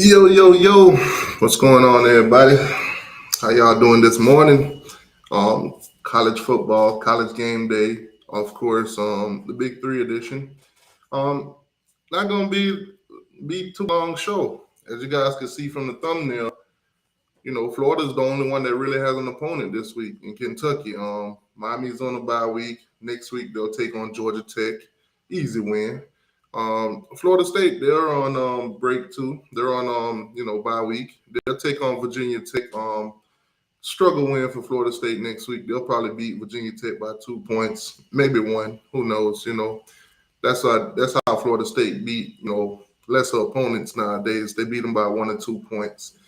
Yo, yo, yo, what's going on, everybody? How y'all doing this morning? College football, college game day, of course, the Big Three edition. Um, Not gonna be too long show. As you guys can see from the thumbnail, Florida's the only one that really has an opponent this week in Kentucky. Miami's on a bye week. Next week they'll take on Georgia Tech. Easy win. Florida State, they're on break too. They're on bye week. They'll take on Virginia Tech. Struggle win for Florida State next week. They'll probably beat Virginia Tech by 2 points, maybe one. Who knows? That's how Florida State beat lesser opponents nowadays. They beat them by 1 or 2 points,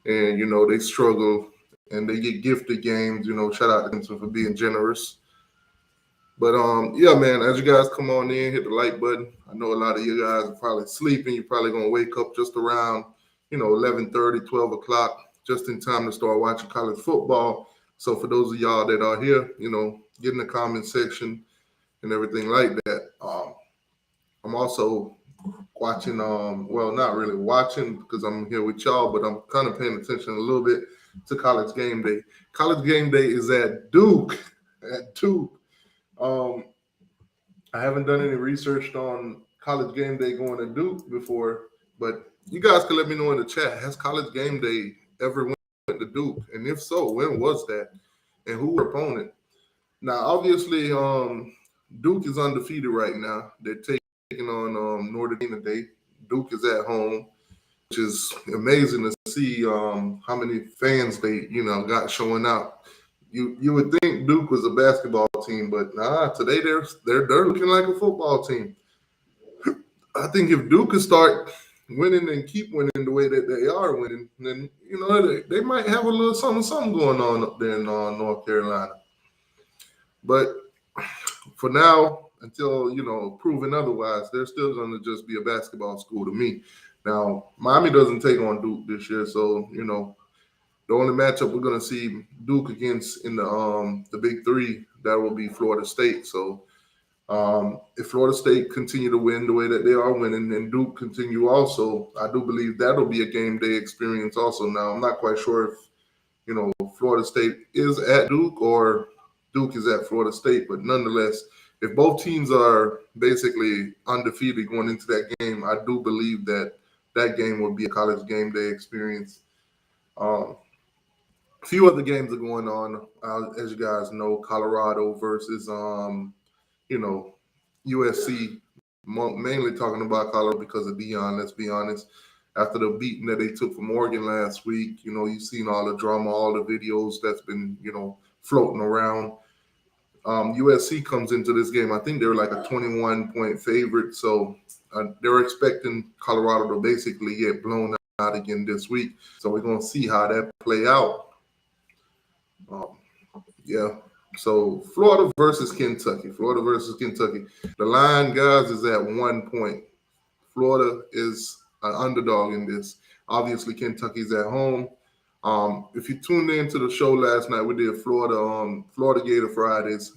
and they struggle and they get gifted games. Shout out to them for being generous. But yeah, man, as you guys come on in, hit the like button. I know a lot of you guys are probably sleeping. You're probably gonna wake up just around 11:30, 12 o'clock, just in time to start watching college football. So for those of y'all that are here, get in the comment section and everything like that. I'm also watching, well, not really watching because I'm here with y'all, but I'm kind of paying attention a little bit to College Game Day. College Game Day is at Duke. At Duke. I haven't done any research on College Game Day going to Duke before, but you guys can let me know in the chat. Has College Game Day ever went to Duke? And if so, when was that? And who were opponent? Now, obviously, Duke is undefeated right now. They're taking on Notre Dame today. Duke is at home, which is amazing to see how many fans they got showing out. You would think Duke was a basketball team, but nah, today they're looking like a football team. I think if Duke could start winning and keep winning the way that they are winning, then they might have a little something going on up there in North Carolina. But for now, until proven otherwise, they're still going to just be a basketball school to me. Now, Miami doesn't take on Duke this year, so the only matchup we're going to see Duke against in the Big Three, that will be Florida State. So if Florida State continue to win the way that they are winning and Duke continue also, I do believe that'll be a game day experience also. Now, I'm not quite sure if, Florida State is at Duke or Duke is at Florida State, but nonetheless, if both teams are basically undefeated going into that game, I do believe that game will be a college game day experience. A few other games are going on, as you guys know. Colorado versus USC. Mainly talking about Colorado because of Deion. Let's be honest. After the beating that they took from Oregon last week, you've seen all the drama, all the videos that's been floating around. USC comes into this game. I think they're like a 21-point favorite, so they're expecting Colorado to basically get blown out again this week. So we're gonna see how that play out. Yeah. So Florida versus Kentucky. Florida versus Kentucky. The line, guys, is at 1 point. Florida is an underdog in this. Obviously, Kentucky's at home. If you tuned into the show last night, we did Florida Gator Fridays.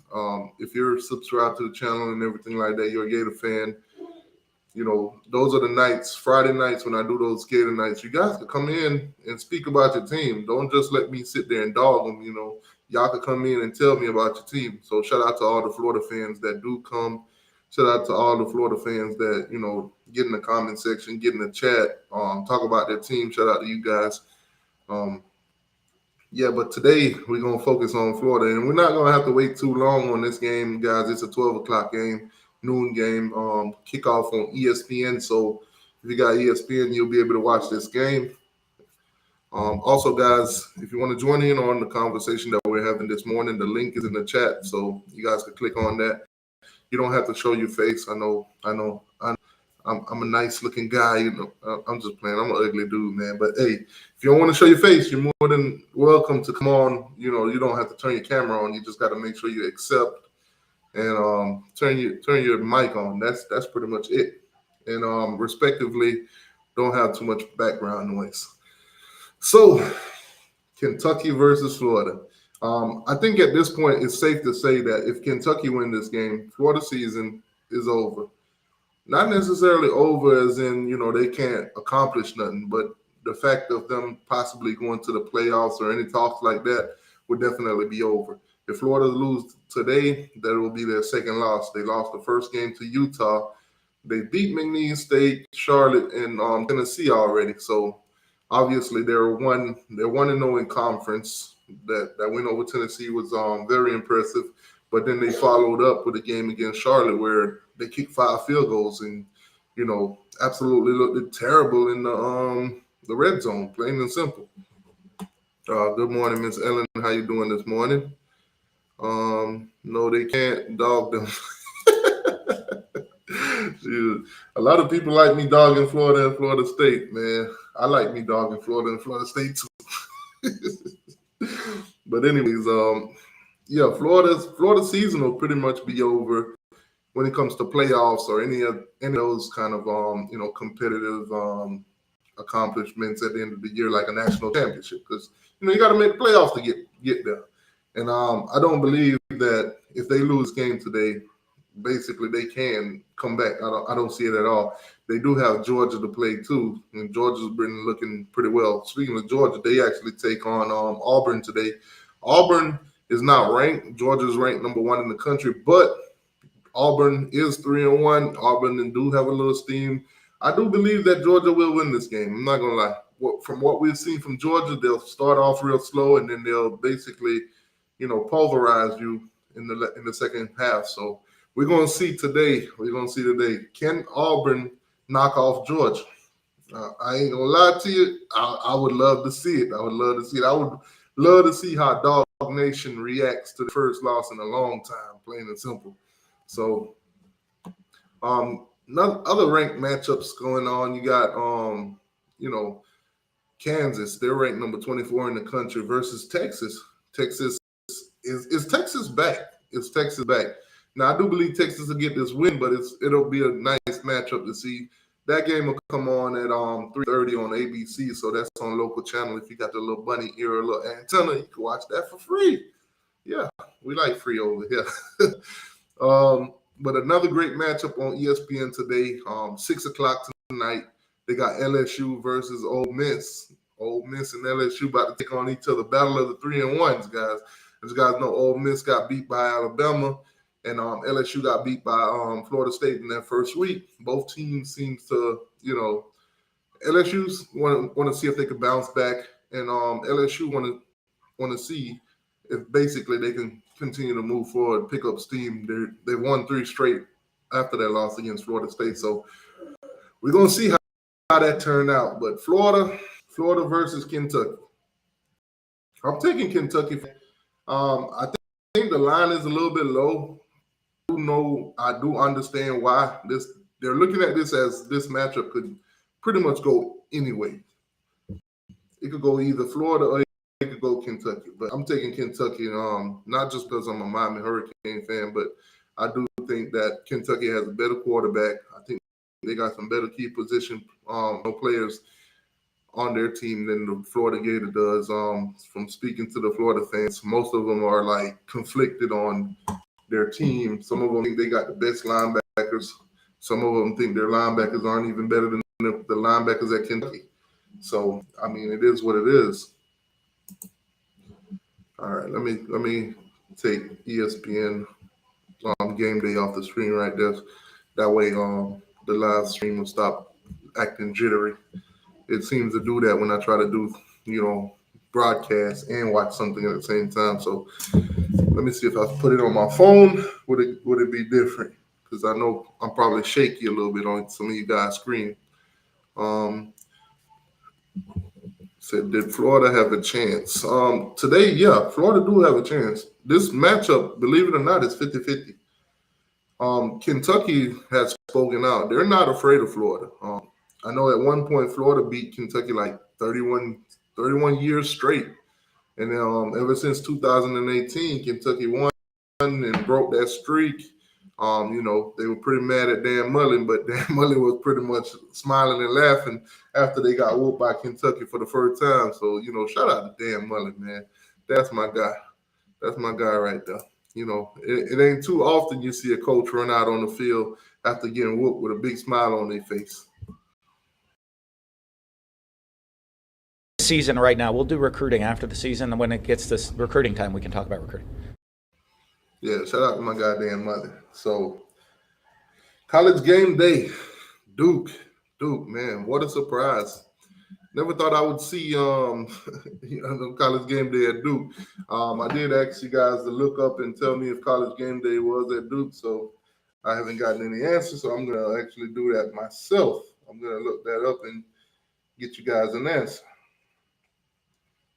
If you're subscribed to the channel and everything like that, you're a Gator fan. Those are the nights, Friday nights when I do those Gator nights. You guys can come in and speak about your team. Don't just let me sit there and dog them. Y'all can come in and tell me about your team. So shout out to all the Florida fans that do come. Shout out to all the Florida fans that, get in the comment section, get in the chat, talk about their team. Shout out to you guys. Yeah, but today we're going to focus on Florida, and we're not going to have to wait too long on this game, guys. It's a 12 o'clock game, noon game, kickoff on ESPN. So if you got ESPN, you'll be able to watch this game. Also, guys, if you want to join in on the conversation that we're having this morning, the link is in the chat, so you guys can click on that. You don't have to show your face. I know I'm a nice looking guy, you know. I'm just playing. I'm an ugly dude, man. But hey, if you don't want to show your face, you're more than welcome to come on. You know, you don't have to turn your camera on. You just got to make sure you accept and turn your mic on. That's pretty much it. And respectively, don't have too much background noise. So Kentucky versus Florida. I think at this point it's safe to say that if Kentucky win this game, Florida season is over. Not necessarily over as in, you know, they can't accomplish nothing, but the fact of them possibly going to the playoffs or any talks like that would definitely be over. If Florida lose today, that will be their second loss. They lost the first game to Utah. They beat McNeese State, Charlotte, and Tennessee already. So obviously they're 1-0 in conference. That win over Tennessee was very impressive. But then they followed up with a game against Charlotte where they kicked 5 field goals and, you know, absolutely looked terrible in the red zone, plain and simple. Good morning, Miss Ellen. How you doing this morning? No, they can't dog them. Shoot. A lot of people like me dogging Florida and Florida State, man. I like me dogging Florida and Florida State too. But anyways, yeah, Florida season will pretty much be over when it comes to playoffs or any of those kind of competitive accomplishments at the end of the year, like a national championship, because you got to make the playoffs to get there. And I don't believe that if they lose game today, basically they can come back. I don't see it at all. They do have Georgia to play too, and Georgia's been looking pretty well. Speaking of Georgia, they actually take on Auburn today. Auburn is not ranked. Georgia's ranked number 1 in the country, but Auburn is 3-1. Auburn do have a little steam. I do believe that Georgia will win this game. I'm not gonna lie. From what we've seen from Georgia, they'll start off real slow and then they'll basically, pulverize you in the second half. So we're gonna see today. Can Auburn knock off Georgia? I ain't gonna lie to you. I would love to see it. I would love to see how Dog Nation reacts to the first loss in a long time, plain and simple. So, other ranked matchups going on. You got, Kansas. They're ranked number 24 in the country versus Texas. Texas is Texas back. Is Texas back? Now I do believe Texas will get this win, but it'll be a nice matchup to see. That game will come on at 3:30 on ABC, so that's on local channel. If you got the little bunny ear or little antenna, you can watch that for free. Yeah, we like free over here. But another great matchup on ESPN today, 6 o'clock tonight. They got LSU versus Ole Miss. Ole Miss and LSU about to take on each other. Battle of the 3-1s, guys. As you guys know, Ole Miss got beat by Alabama, and LSU got beat by Florida State in their first week. Both teams seems to, LSU's want to see if they can bounce back, and LSU want to see if basically they can continue to move forward, pick up steam. They won 3 straight after that loss against Florida State. So we're gonna see how that turned out. But Florida versus Kentucky. I'm taking Kentucky. I think the line is a little bit low. I do understand why they're looking at this as this matchup could pretty much go anyway. It could go either Florida or it could go Kentucky. But I'm taking Kentucky, not just because I'm a Miami Hurricane fan, but I do think that Kentucky has a better quarterback. I think they got some better key position players on their team than the Florida Gator does. From speaking to the Florida fans, most of them are like conflicted on their team. Some of them think they got the best linebackers. Some of them think their linebackers aren't even better than the linebackers at Kentucky. So, I mean, it is what it is. All right, let me take ESPN Gameday off the screen right there. That way, the live stream will stop acting jittery. It seems to do that when I try to do, broadcast and watch something at the same time. So let me see if I put it on my phone. Would it be different? Because I know I'm probably shaky a little bit on some of you guys' screen. Said, did Florida have a chance? Today, yeah, Florida do have a chance. This matchup, believe it or not, is 50-50. Kentucky has spoken out. They're not afraid of Florida. I know at one point Florida beat Kentucky like 31 years straight. And ever since 2018, Kentucky won and broke that streak. They were pretty mad at Dan Mullen, but Dan Mullen was pretty much smiling and laughing after they got whooped by Kentucky for the first time. So, shout out to Dan Mullen, man. That's my guy. That's my guy right there. It ain't too often you see a coach run out on the field after getting whooped with a big smile on their face. Season right now. We'll do recruiting after the season, and when it gets this recruiting time, we can talk about recruiting. Yeah, shout out to my goddamn mother. So, college game day, Duke, man, what a surprise! Never thought I would see college game day at Duke. I did ask you guys to look up and tell me if college game day was at Duke, so I haven't gotten any answers. So I'm gonna actually do that myself. I'm gonna look that up and get you guys an answer.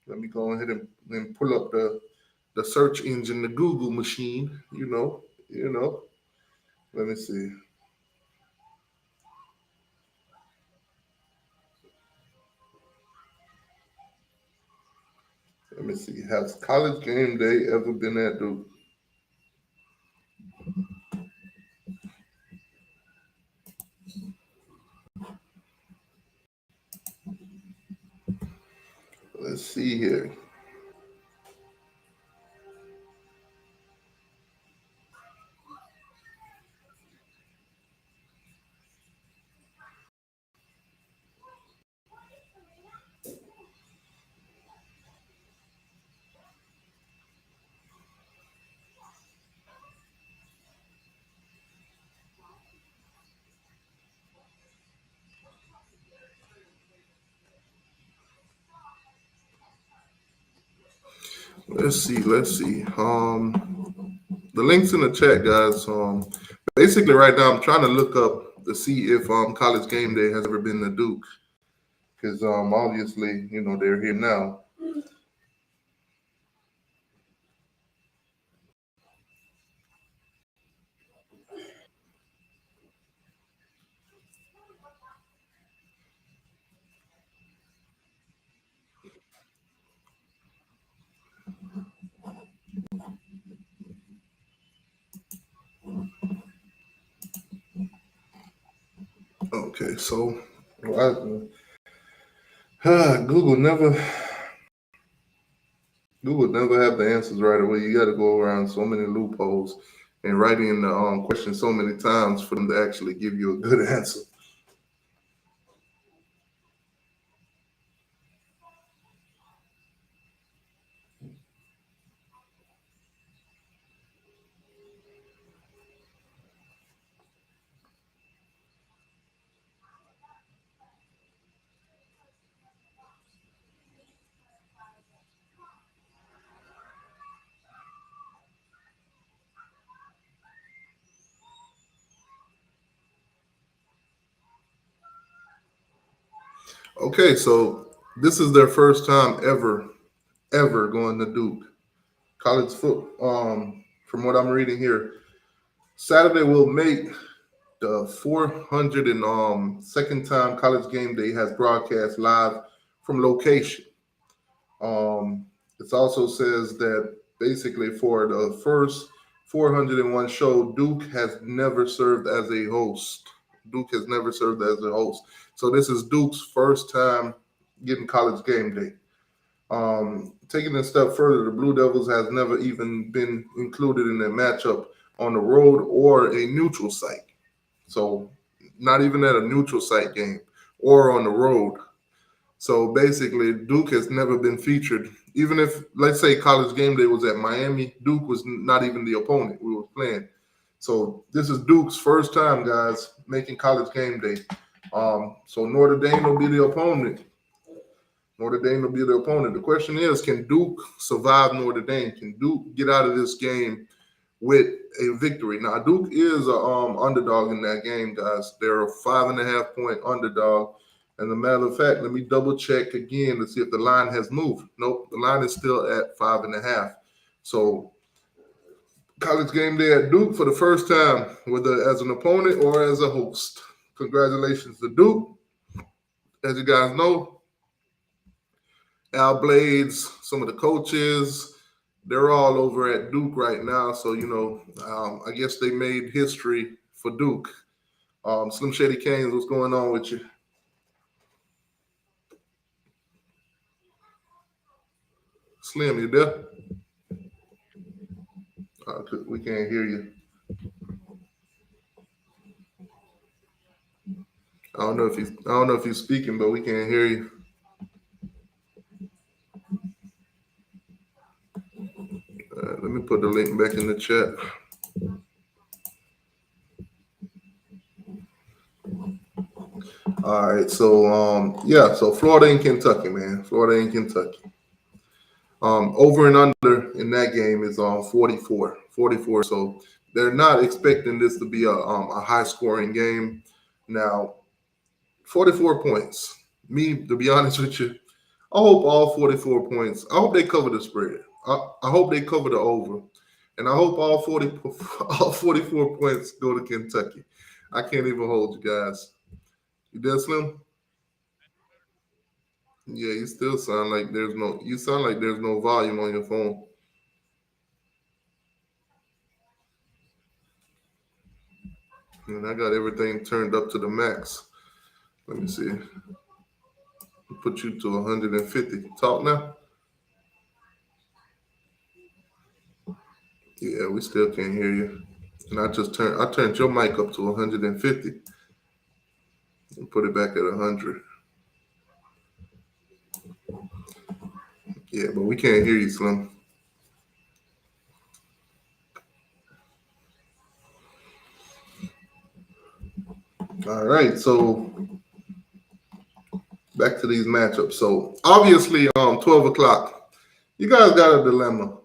Let me go ahead and pull up the search engine, the Google machine. Let me see. Let me see. Has college game day ever been at Duke? Let's see here. Let's see. The links in the chat, guys. Basically, right now I'm trying to look up to see if college game day has ever been to Duke, because obviously they're here now. Okay, so Google never have the answers right away. You got to go around so many loopholes and write in the question so many times for them to actually give you a good answer. Okay, so this is their first time ever going to Duke. College football. From what I'm reading here, Saturday will make the 402nd time College Game Day has broadcast live from location. It also says that basically for the first 401 show, Duke has never served as a host. Duke has never served as a host. So this is Duke's first time getting College Game Day. Taking it a step further, the Blue Devils has never even been included in a matchup on the road or a neutral site. So not even at a neutral site game or on the road. So basically, Duke has never been featured. Even if, let's say, College Game Day was at Miami, Duke was not even the opponent we were playing. So this is Duke's first time, guys, making College Game Day. So Notre Dame will be the opponent. The question is, can Duke survive Notre Dame? Can Duke get out of this game with a victory? Now, Duke is an underdog in that game, guys. They're a 5.5-point underdog. As a matter of fact, let me double check again to see if the line has moved. Nope, the line is still at 5.5. So College game day at Duke for the first time, whether as an opponent or as a host. Congratulations to Duke. As you guys know, Al Blades, some of the coaches, they're all over at Duke right now. So, I guess they made history for Duke. Slim Shady Canes, what's going on with you? Slim, you there? We can't hear you. I don't know if you're speaking, but we can't hear you. Let me put the link back in the chat. All right, so so Florida and Kentucky, man. Florida and Kentucky. Over and under in that game is 44. 44. So they're not expecting this to be a high scoring game. Now, 44 points. Me, to be honest with you, I hope all 44 points. I hope they cover the spread. I hope they cover the over, and I hope all 40 all 44 points go to Kentucky. I can't even hold you guys. You there, Slim? Yeah, you still sound like there's no. You sound like there's no volume on your phone. And I got everything turned up to the max. Let me see. Put you to 150. Talk now. Yeah, we still can't hear you. And I turned your mic up to 150 and put it back at 100. Yeah, but we can't hear you, Slim. All right, so back to these matchups. So obviously, 12 o'clock, you guys got a dilemma.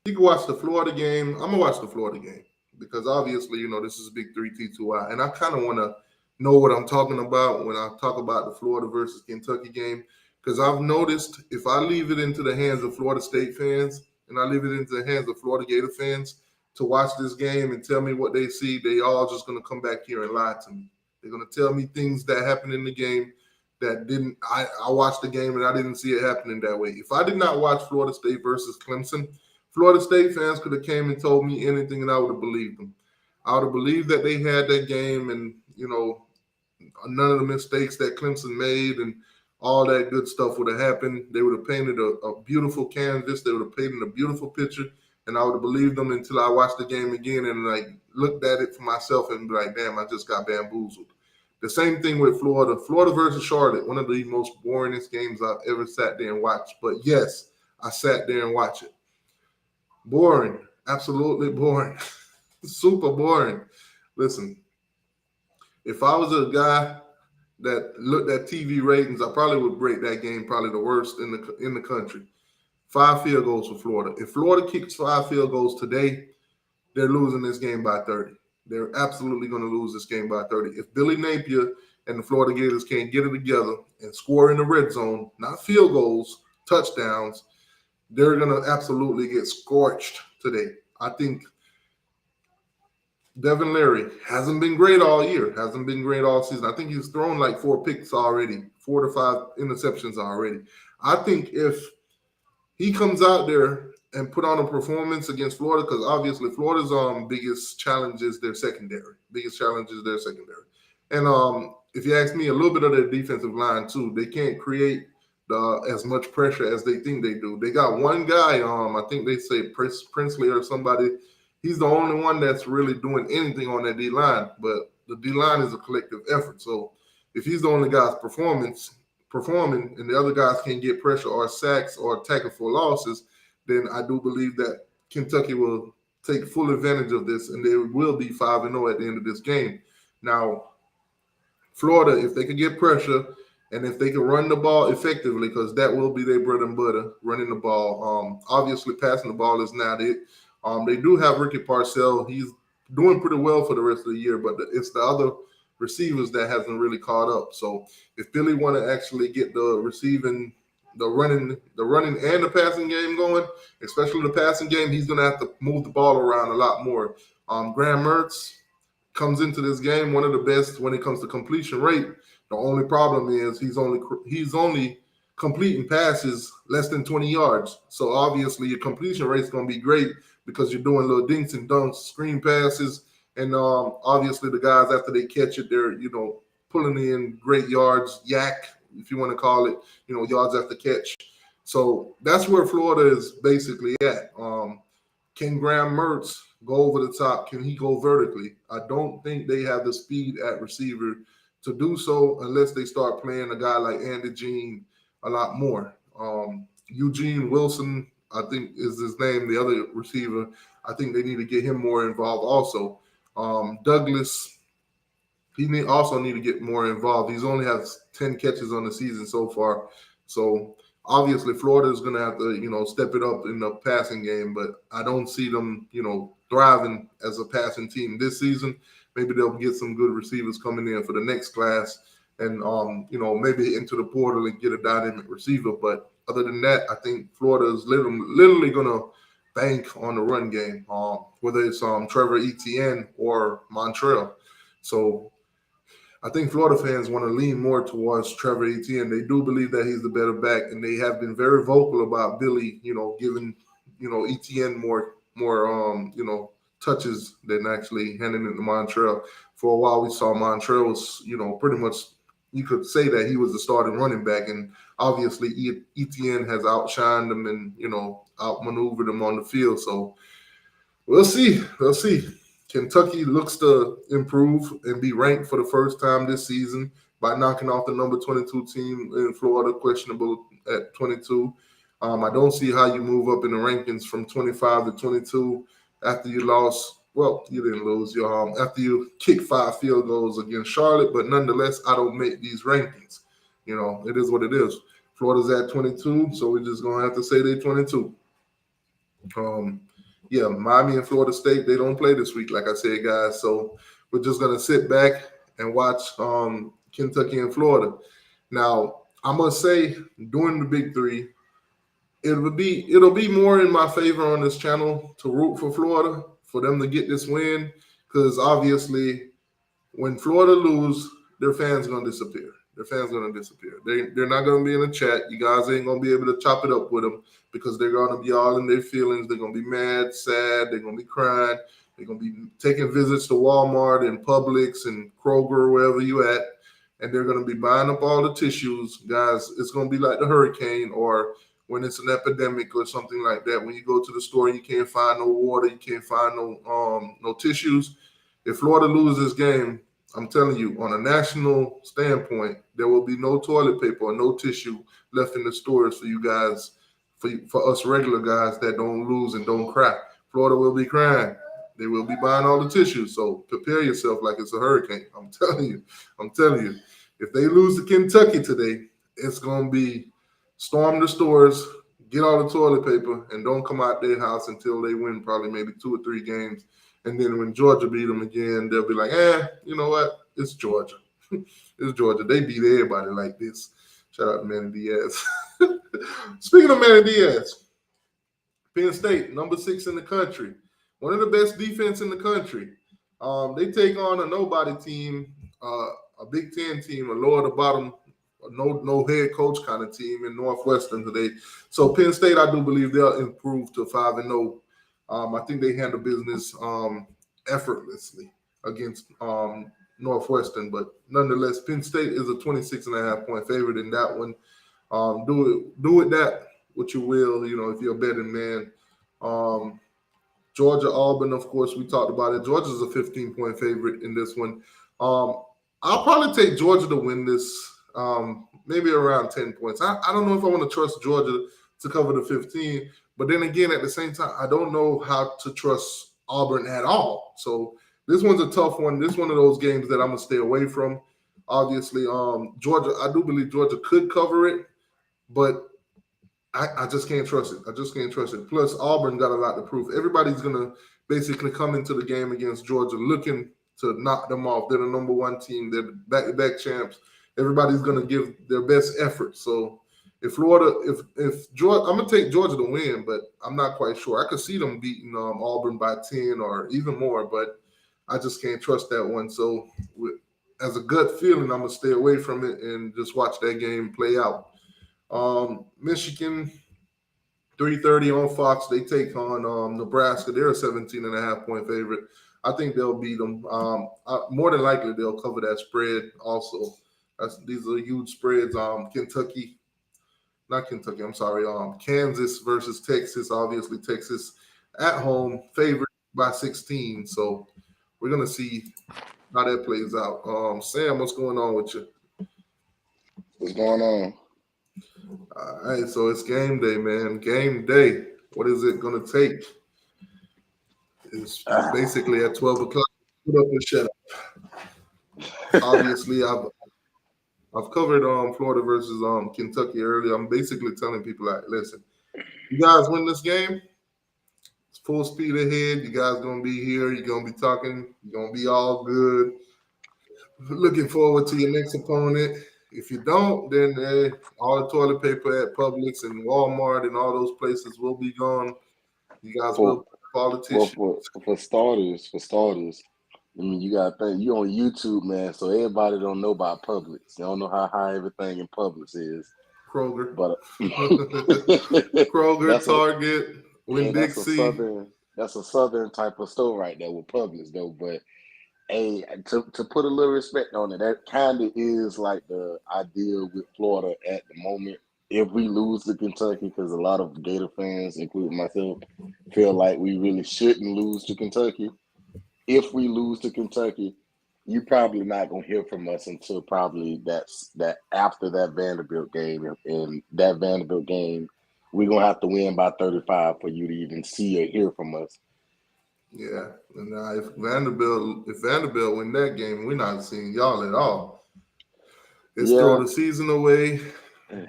You can watch the Florida game. I'm gonna watch the Florida game because obviously, this is Big Three T2I, and I kind of want to know what I'm talking about when I talk about the Florida versus Kentucky game. Because I've noticed if I leave it into the hands of Florida State fans and I leave it into the hands of Florida Gator fans to watch this game and tell me what they see, they all just gonna come back here and lie to me. They're gonna tell me things that happened in the game that didn't. I watched the game and I didn't see it happening that way. If I did not watch Florida State versus Clemson, Florida State fans could have came and told me anything, and I would have believed them. I would have believed that they had that game, and none of the mistakes that Clemson made, and all that good stuff would have happened. They would have painted a beautiful canvas. They would have painted a beautiful picture, and I would have believed them until I watched the game again and looked at it for myself and be like, "Damn, I just got bamboozled." The same thing with Florida. Florida versus Charlotte, one of the most boringest games I've ever sat there and watched. But yes, I sat there and watched it. Boring. Absolutely boring. Super boring. Listen, if I was a guy that looked at TV ratings, I probably would rate that game probably the worst in the country. 5 field goals for Florida. If Florida kicks 5 field goals today, they're losing this game by 30. They're absolutely going to lose this game by 30. If Billy Napier and the Florida Gators can't get it together and score in the red zone, not field goals, touchdowns, they're going to absolutely get scorched today. I think Devin Leary hasn't been great all year, hasn't been great all season. I think he's thrown like 4 picks already, 4 to 5 interceptions already. I think if he comes out there and put on a performance against Florida, because obviously Florida's biggest challenge is their secondary. And if you ask me, a little bit of their defensive line too. They can't create as much pressure as they think they do. They got one guy, I think they say Princely or somebody. He's the only one that's really doing anything on that D line, but the D line is a collective effort. So if he's the only guy's performing, and the other guys can't get pressure or sacks or tackle for losses, then I do believe that Kentucky will take full advantage of this, and they will be 5-0 at the end of this game. Now, Florida, if they could get pressure and if they can run the ball effectively, because that will be their bread and butter, running the ball. Obviously, passing the ball is not it. They do have Ricky Parcell. He's doing pretty well for the rest of the year, but it's the other receivers that hasn't really caught up. So if Billy want to actually get the receiving running and the passing game going, especially the passing game, he's gonna have to move the ball around a lot more. Graham Mertz comes into this game one of the best when it comes to completion rate. The only problem is he's only completing passes less than 20 yards. So obviously your completion rate is going to be great because you're doing little dinks and dunks, screen passes, and obviously the guys after they catch it, they're pulling in great yards, yak if you want to call it, yards after catch. So that's where Florida is basically at. Can Graham Mertz go over the top? Can he go vertically? I don't think they have the speed at receiver to do so unless they start playing a guy like Andy Jean a lot more. Eugene Wilson, I think is his name, the other receiver. I think they need to get him more involved also. Douglas, also need to get more involved. He's only has 10 catches on the season so far. So obviously Florida is going to have to, step it up in the passing game, but I don't see them, thriving as a passing team this season. Maybe they'll get some good receivers coming in for the next class and, maybe into the portal and get a dynamic receiver. But other than that, I think Florida is literally going to bank on the run game, whether it's Trevor Etienne or Montrell. So I think Florida fans want to lean more towards Trevor Etienne. They do believe that he's the better back, and they have been very vocal about Billy, giving, Etienne more touches than actually handing it to Montrell. For a while, we saw Montrell was, pretty much you could say that he was the starting running back, and obviously Etienne has outshined him and outmaneuvered him on the field. So we'll see. We'll see. Kentucky looks to improve and be ranked for the first time this season by knocking off the number 22 team in Florida, questionable at 22. I don't see how you move up in the rankings from 25 to 22 after you lost. Well, you didn't lose your after you kick 5 field goals against Charlotte, but nonetheless, I don't make these rankings. It is what it is. Florida's at 22, so we're just gonna have to say they're 22. Yeah, Miami and Florida State, they don't play this week, like I said, guys. So we're just going to sit back and watch Kentucky and Florida. Now, I must say, during the Big Three, it'll be more in my favor on this channel to root for Florida, for them to get this win, because obviously when Florida lose, their fans going to disappear. Their fans going to disappear. They're not going to be in the chat. You guys ain't going to be able to chop it up with them because they're going to be all in their feelings. They're going to be mad, sad. They're going to be crying. They're going to be taking visits to Walmart and Publix and Kroger, wherever you at, and they're going to be buying up all the tissues. Guys, it's going to be like the hurricane or when it's an epidemic or something like that. When you go to the store and you can't find no water, you can't find no tissues. If Florida loses this game, I'm telling you, on a national standpoint, there will be no toilet paper or no tissue left in the stores for you guys, for us regular guys that don't lose and don't cry. Florida will be crying. They will be buying all the tissues. So prepare yourself like it's a hurricane. I'm telling you. If they lose to Kentucky today, it's going to be storm the stores, get all the toilet paper, and don't come out their house until they win probably maybe 2 or 3 games. And then when Georgia beat them again, they'll be like, you know what? It's Georgia. It's Georgia. They beat everybody like this. Shout out to Manny Diaz. Speaking of Manny Diaz, Penn State, number 6 in the country. One of the best defense in the country. They take on a nobody team, a Big Ten team, a lower to bottom, no head coach kind of team in Northwestern today. So Penn State, I do believe they'll improve to 5-0. I think they handle business effortlessly against Northwestern, but nonetheless, Penn State is a 26.5-point favorite in that one. Do it that what you will, if you're a betting man. Georgia, Auburn, of course, we talked about it. Georgia's a 15-point favorite in this one. I'll probably take Georgia to win this, maybe around 10 points. I don't know if I want to trust Georgia to cover the 15. But then again, at the same time, I don't know how to trust Auburn at all. So this one's a tough one. This is one of those games that I'm going to stay away from. Obviously, Georgia, I do believe Georgia could cover it, but I just can't trust it. Plus, Auburn got a lot to prove. Everybody's going to basically come into the game against Georgia looking to knock them off. They're the number 1 team. They're back-to-back champs. Everybody's going to give their best effort. So If Florida, if Georgia, I'm gonna take Georgia to win, but I'm not quite sure. I could see them beating Auburn by 10 or even more, but I just can't trust that one. So, as a gut feeling, I'm gonna stay away from it and just watch that game play out. Michigan 3:30 on Fox. They take on Nebraska. They're a 17 and a half point favorite. I think they'll beat them. More than likely, they'll cover that spread. Also, these are huge spreads. Kentucky, not Kentucky. I'm sorry. Kansas versus Texas. Obviously, Texas at home favored by 16. So we're gonna see how that plays out. Sam, what's going on with you? What's going on? All right, so it's game day, man. Game day. What is it gonna take? It's Ah, basically at 12 o'clock. Put up and shut up. Obviously, I've covered Florida versus Kentucky earlier. I'm basically telling people like, listen, you guys win this game, it's full speed ahead. You guys gonna be here. You're gonna be talking. You're gonna be all good. Looking forward to your next opponent. If you don't, then all the toilet paper at Publix and Walmart and all those places will be gone. You guys will for be politicians. for starters, I mean you gotta think you on YouTube, man. So everybody don't know about Publix. They don't know how high everything in Publix is. Kroger, But Kroger, that's a Target, yeah, Winn Dixie. that's a southern type of store right there with Publix though. But hey, to put a little respect on it, that kind of is like the ideal with Florida at the moment. If we lose to Kentucky, because a lot of Gator fans, including myself, feel like we really shouldn't lose to Kentucky. If we lose to Kentucky, you probably not gonna hear from us until probably that after that Vanderbilt game, and that Vanderbilt game, we're gonna have to win by 35 for you to even see or hear from us. Yeah, and if Vanderbilt win that game, we're not seeing y'all at all. Let's throw Yeah, the season away.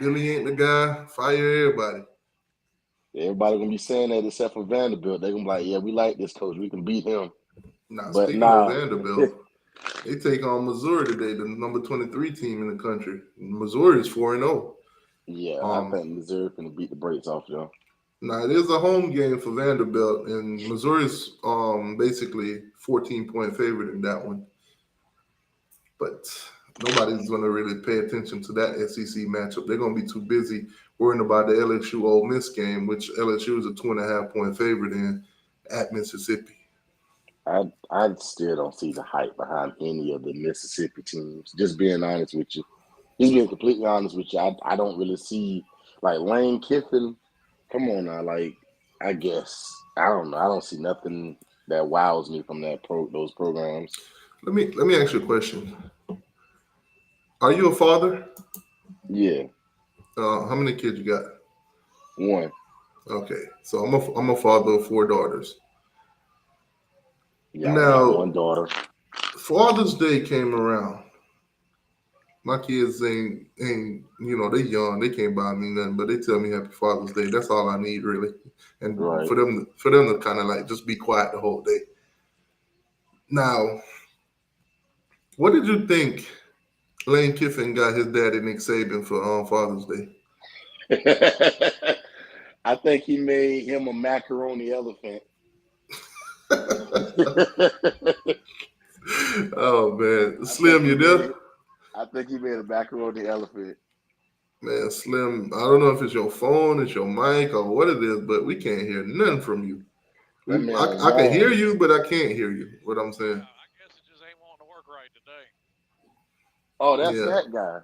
Billy ain't the guy. Fire everybody. everybody gonna be saying that except for Vanderbilt. They're gonna be like, yeah, we like this coach. We can beat him. Now, But speaking of nah, Vanderbilt, they take on Missouri today, the number 23 team in the country. Missouri is 4-0. yeah, I Um, think Missouri gonna beat the brakes off y'all. Now it is a home game for Vanderbilt, and Missouri's basically 14-point favorite in that one. But nobody's going to really pay attention to that SEC matchup. They're going to be too busy worrying about the LSU Ole Miss game, which LSU is a 2.5-point favorite in at Mississippi. I still don't see the hype behind any of the Mississippi teams. Just being honest with you, just being completely honest with you, I don't really see like Lane Kiffin. Come on now, like I guess I don't know. I don't see nothing that wows me from those programs. Let me ask you a question. Are you a father? Yeah, How many kids you got? one. Okay, so I'm a father of four daughters. Yeah, I only got Now, one daughter. Father's Day came around. My kids ain't they young, they can't buy me nothing, but they tell me Happy Father's Day. That's all I need really, and Right. for them to kind of like just be quiet the whole day. Now, what did you think Lane Kiffin got his daddy Nick Saban for Father's Day? I think he made him a macaroni elephant. Oh man, I think Slim, he you there? made I think he made a macaroni elephant. Man, Slim, I don't know if it's your phone, it's your mic, or what it is, but we can't hear nothing from you. That We, man I, on I can hear Mars. you, but I can't hear you. What I'm Yeah, saying? I guess it just ain't wanting to work right today. Oh, that's Yeah. that guy.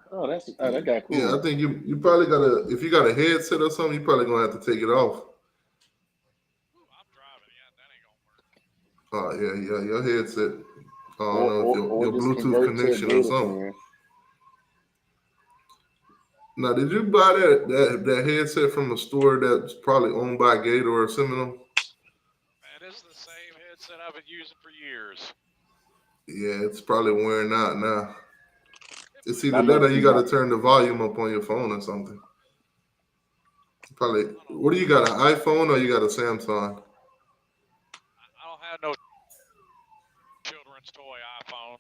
That guy Yeah, cool. I think you probably gotta if you got a headset or something, you probably gonna have to take it off. Ooh, I'm driving. Yeah, that ain't gonna work. Yeah, your headset. I don't know if your, Or your just Bluetooth convert to a connection or Gator something. fan. Now, did you buy that headset from a store that's probably owned by Gator or Seminole? Man, this is the same headset I've been using for years. Yeah, it's probably wearing out now. It It's might either That be. that or must you be got my to turn the volume up on your phone or something. Probably. I don't What do know. you got? An iPhone or you got a Samsung? I don't have no children's toy iPhone.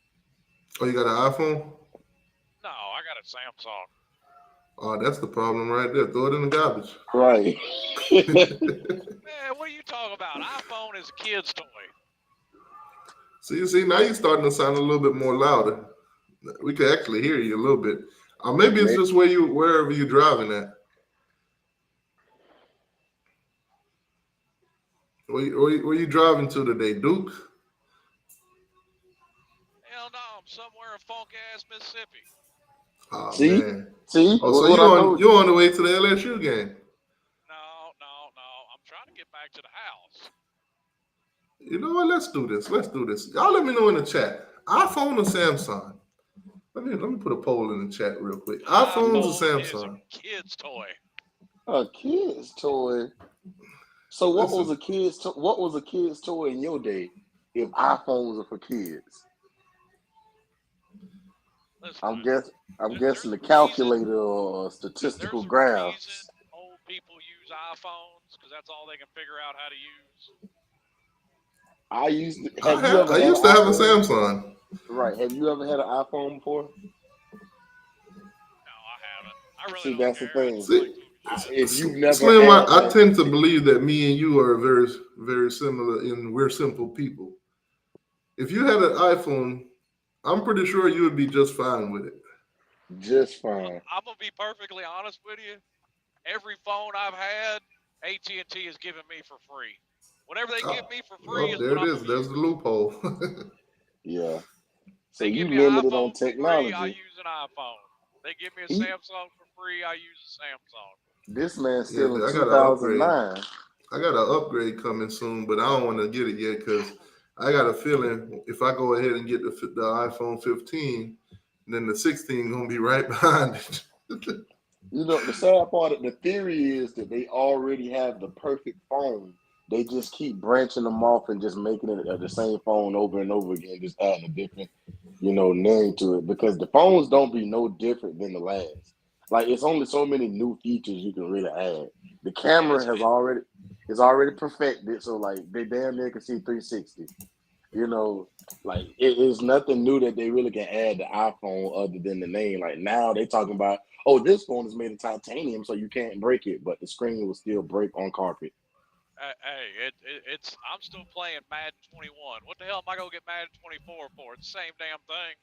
Oh, you got an iPhone? No, I got a Samsung. Oh, that's the problem right there. Throw it in the garbage. Right. Man, what are you talking about? iPhone is a kid's toy. See, now you're starting to sound a little bit more louder. We can actually hear you a little bit. Maybe it's just wherever you're driving at. Where you driving to today, Duke? Hell no, I'm somewhere in funk ass Mississippi. Oh See, man. see Oh, so what I told you you. on the way to the LSU game? No. I'm trying to get back to the house. You know what? Let's do this. Y'all let me know in the chat. iPhone or Samsung? Let me put a poll in the chat real quick. iPhones or iPhone is a Samsung? kid's toy. A kid's toy. So Listen, what was a kid's toy in your day if iPhones are for kids? Listen, I'm there's guessing the a reason. calculator or There's statistical a reason graphs. old people use iPhones because that's all they can figure out how to use. Have you ever I had an used to have a iPhone? Samsung. Right. Have you ever had an iPhone before? No, I haven't. I really See, don't that's the care. I thing. just like See, talking shit. If you've never Slim, had I like tend to believe that me and you are very, very similar in we're simple people. If you had an iPhone, I'm pretty sure you would be just fine with it. just fine. I'm gonna be perfectly honest with you. Every phone I've had, AT&T has given me for free. Whatever they give Oh, me for free well, is there what it I'm is. gonna There's the use. loophole. Yeah. So They you give me an limited on iPhone for free, I technology. use an iPhone. They give me a He, Samsung for free, I use a Samsung. this man Yeah, still in I got to upgrade. 2009. I got an upgrade coming soon, but I don't want to get it yet because I got a feeling if I go ahead and get the iPhone 15, then the 16 gonna be right behind it. You know, the sad part of the theory is that they already have the perfect phone. They just keep branching them off and just making it the same phone over and over again, just adding a different, name to it. Because the phones don't be no different than the last. Like it's only so many new features you can really add. The camera It's has it, already is already perfected, so like they damn near can see 360. You know, like it is nothing new that they really can add to iPhone other than the name. Like now they talking about, oh, this phone is made of titanium, so you can't break it, but the screen will still break on carpet. it's. I'm still playing Madden 21. What the hell am I gonna get Madden 24 for? It's the same damn thing.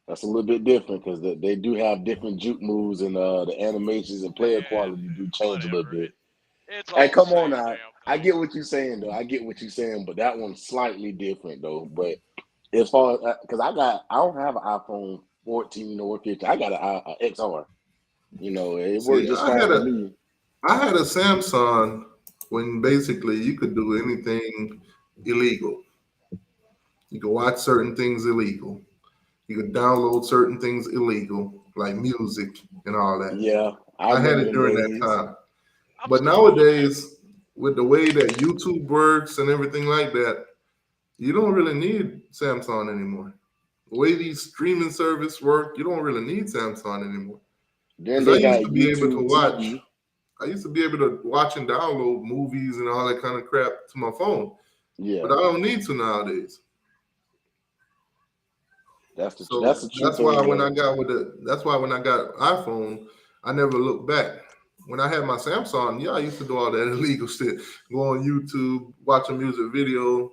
That's a little bit different because they do have different juke moves and the animations and player Man, quality do change a little whatever. bit. It's Hey, all the come on same now. damn I thing. get what you're saying though. I get what you're saying, but that one's slightly different though. But as far as because I don't have an iPhone 14 or 15. I got an XR. It worked See, just fine for me. I had a Samsung when basically you could do anything illegal. You could watch certain things illegal. You could download certain things illegal, like music and all that. Yeah, I I had remember it them during that days. time. I'm But still doing that. nowadays, with the way that YouTube works and everything like that, you don't really need Samsung anymore. The way these streaming service work, you don't really need Samsung anymore. Then Because they got YouTube TV. I used to be able to watch and download movies and all that kind of crap to my phone, but Yeah, I don't need to nowadays. that's So the true thing though. that's why when I got iPhone, I never looked back. When I had my Samsung, yeah, I used to do all that illegal shit. Go on YouTube, watch a music video,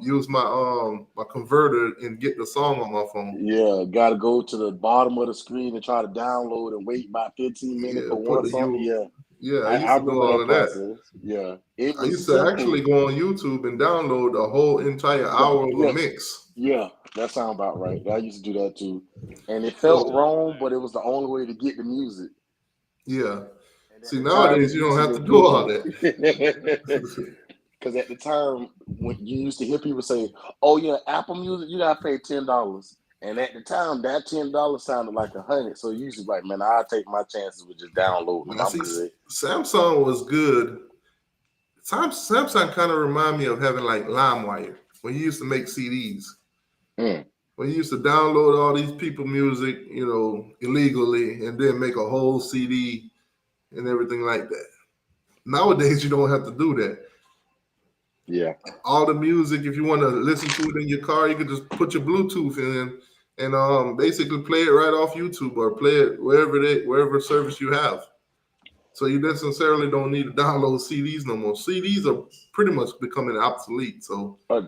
use my converter and get the song on my phone. Yeah, got to go to the bottom of the screen and try to download and wait about 15 minutes Yeah, for one song. Yeah, yeah, I I used to do remember all that of that. process. Yeah, it I was used to actually simple. go on YouTube and download a whole entire hour of a Yeah, mix. yeah, that sounds about right. I used to do that too, and it I felt So still do wrong, that. but it was the only way to get the music. yeah. And at See, the time, nowadays it you used don't to have to look do all good. that. Because at the time, when you used to hear people say, "Oh yeah, Apple Music, you gotta pay $10," and at the time, that $10 sounded like 100. So you used to be like, "Man, I'll take my chances with just downloading it. Now, I'm see, good." Samsung was good. Samsung kind of remind me of having like LimeWire when you used to make CDs. Mm, When you used to download all these people music, illegally, and then make a whole CD and everything like that. Nowadays, you don't have to do that. yeah, All the music, if you want to listen to it in your car, you can just put your Bluetooth in and basically play it right off YouTube or play it wherever service you have. So you necessarily don't need to download CDs no more. CDs are pretty much becoming obsolete. So Uh,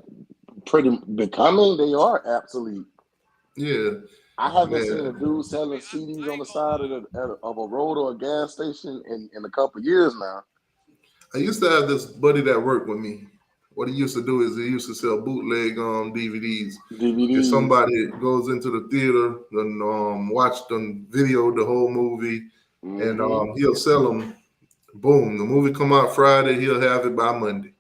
Pretty becoming, they are obsolete. yeah, I haven't seen a man. dude I selling mean, CDs I on the ain't gonna side lie. of a road or a gas station in a couple years now. I used to have this buddy that worked with me. What he used to do is he used to sell bootleg DVDs. If DVDs. somebody goes into the theater and watch them video the whole movie, and Hmm. he'll sell them. Boom, the movie come out Friday, he'll have it by Monday,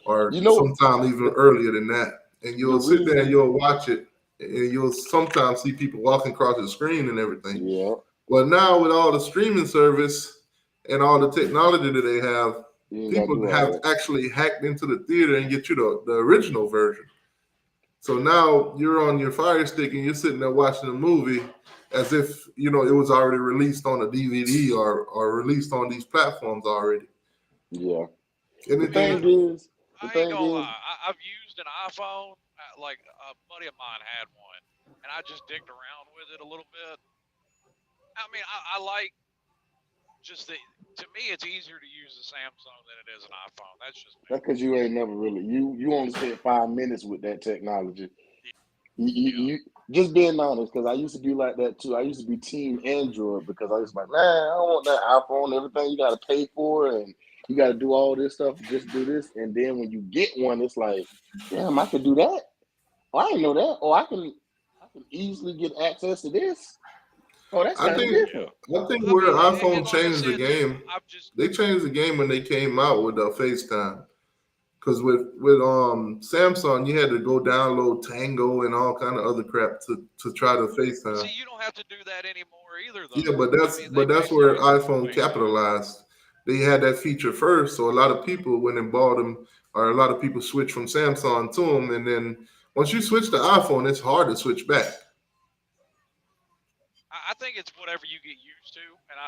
or You know sometime even the earlier than that. And the you'll sit there and reason. you'll watch it, and you'll sometimes see people walking across the screen and everything. Yeah, But now with all the streaming service and all the technology that they have, you ain't gotta people do all have that. actually hacked into the theater and get you the original version. So now you're on your Fire Stick and you're sitting there watching a movie as if it was already released on a DVD or released on these platforms already. Yeah. And The it, thing and is, the I ain't thing gonna is, lie. I've used an iPhone. Like a buddy of mine had one, and I just digged around with it a little bit. I mean, I like just the. To me, it's easier to use a Samsung than it is an iPhone. That's just me. that's because you ain't never really you only spent 5 minutes with that technology. Yeah. You just being honest, because I used to be like that too. I used to be team Android because I was like, man, I don't want that iPhone. Everything you got to pay for, and you got to do all this stuff. Just do this, and then when you get one, it's like, damn, I could do that. Oh, I didn't know that. Oh, I can easily get access to this. Oh, that's I kind of think Yeah. different. I think I where mean, iPhone and like I changed the said too, game, I've just they changed the game when they came out with FaceTime. Because with Samsung, you had to go download Tango and all kind of other crap to try to see. FaceTime. You don't have to do that anymore either, Yeah, though. but I that's mean, they but that's basically where give you iPhone FaceTime. capitalized. They had that feature first, so a lot of people went and bought them, or a lot of people switched from Samsung to them, and then once you switch to iPhone, it's hard to switch back. I think it's whatever you get used to, and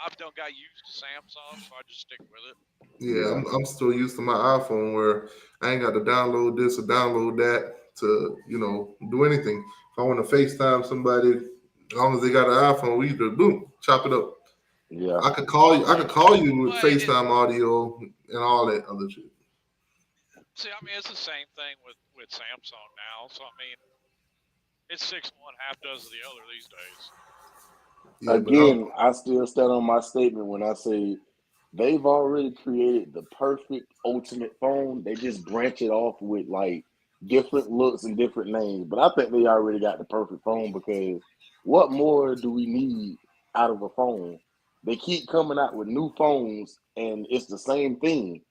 I've done got used to Samsung, so I just stick with it. Yeah, Yeah, I'm still used to my iPhone where I ain't got to download this or download that to do anything. If I want to FaceTime somebody, as long as they got an iPhone, we just boom, chop it up. yeah. I could call you. I could call you with Well, FaceTime audio and all that other shit. see, I mean, it's the same thing with Samsung now. So I mean, it's 6 one, half dozen the other these days. Yeah, but Again, I still stand on my statement when I say they've already created the perfect ultimate phone. They just branch it off with like different looks and different names. But I think they already got the perfect phone because what more do we need out of a phone? They keep coming out with new phones and it's the same thing.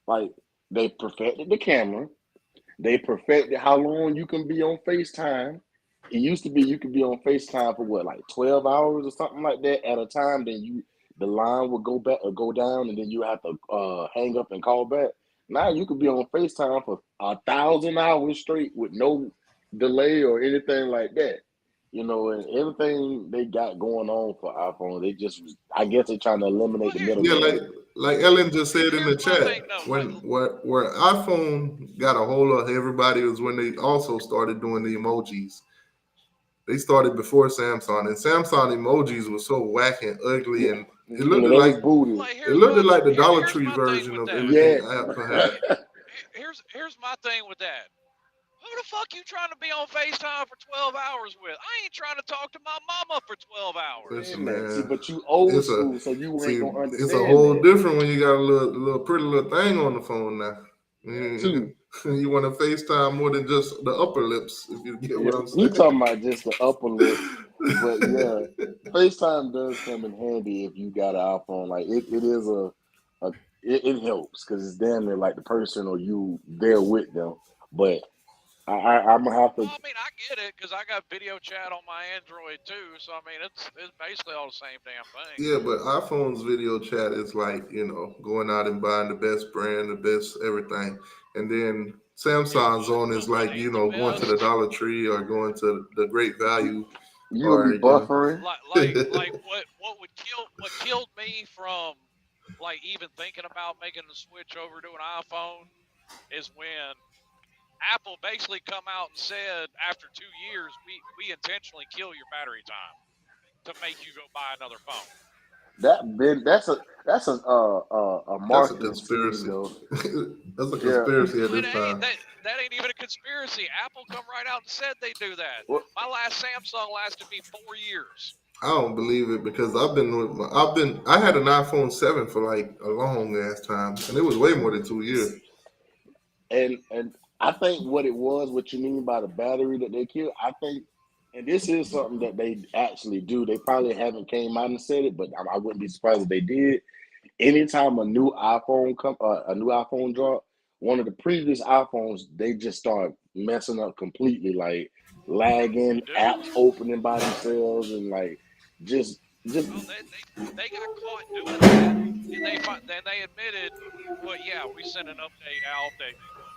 Like they perfected the camera, they perfected how long you can be on FaceTime. It used to be you could be on FaceTime for what, like 12 hours or something like that at a time. Then the line would go back or go down, and then you have to hang up and call back. Now you could be on FaceTime for 1,000 hours straight with no delay or anything like that. And everything they got going on for iPhone, I guess they're trying to eliminate Well, the yeah, middleman. like Ellen just said in the here's my chat, thing though. Like, when where iPhone got a hold of everybody was when they also started doing the emojis. They started before Samsung, and Samsung emojis were so whack and ugly, Yeah, and it looked they was like booty. like it here's looked my like the Dollar here's Tree my thing version with of that. everything Yeah. Apple had. Here's my thing with that. Who the fuck you trying to be on FaceTime for 12 hours with? I ain't trying to talk to my mama for 12 hours. Listen, Saying that. See, man, but you old it's a school, so you ain't see, gonna it's a understand whole that. different when you got a little pretty little thing on the phone now. That too. You want to FaceTime more than just the upper lips, if you get Yeah, what I'm he saying. talking about just the upper lip, but yeah, FaceTime does come in handy if you got an iPhone. Like it is a it helps because it's damn near like the person or you there with them. But I'm gonna have Well, to. I mean, I get it because I got video chat on my Android too. So I mean, it's basically all the same damn thing. Yeah, but iPhone's video chat is like, going out and buying the best brand, the best everything. And then Samsung's But on is but what like, ain't the going to the best? Dollar Tree or going to the Great Value You gonna or, be buffering. Like what killed me from like even thinking about making the switch over to an iPhone is when Apple basically come out and said after 2 years, we intentionally kill your battery time to make you go buy another phone. That's a That's a marketing scheme conspiracy. though. That's a Yeah. conspiracy at No, it this ain't. time. That ain't even a conspiracy. Apple come right out and said they do that. Well, My last Samsung lasted me 4 years. I don't believe it because I had an iPhone 7 for like a long ass time, and it was way more than 2 years. and I think what you mean by the battery that they kill, I think, and this is something that they actually do. They probably haven't came out and said it, but I wouldn't be surprised if they did. Anytime a new iPhone drop, one of the previous iPhones, they just start messing up completely, like They lagging, do. apps opening by themselves, and like just Well, they got caught doing that, and then they admitted, well, yeah, we sent an update out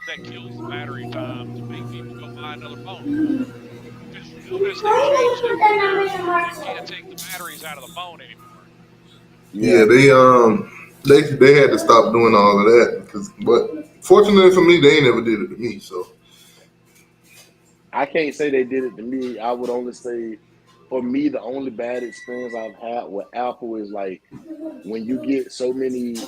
that kills the battery time to make people go buy another phone. Because you notice they changed it to where you can't take the batteries out of the phone anymore. Yeah, yeah. they had to stop doing all of that. But fortunately for me, they ain't never did it to me. So I can't say they did it to me. I would only say, for me, the only bad experience I've had with Apple is like when you get so many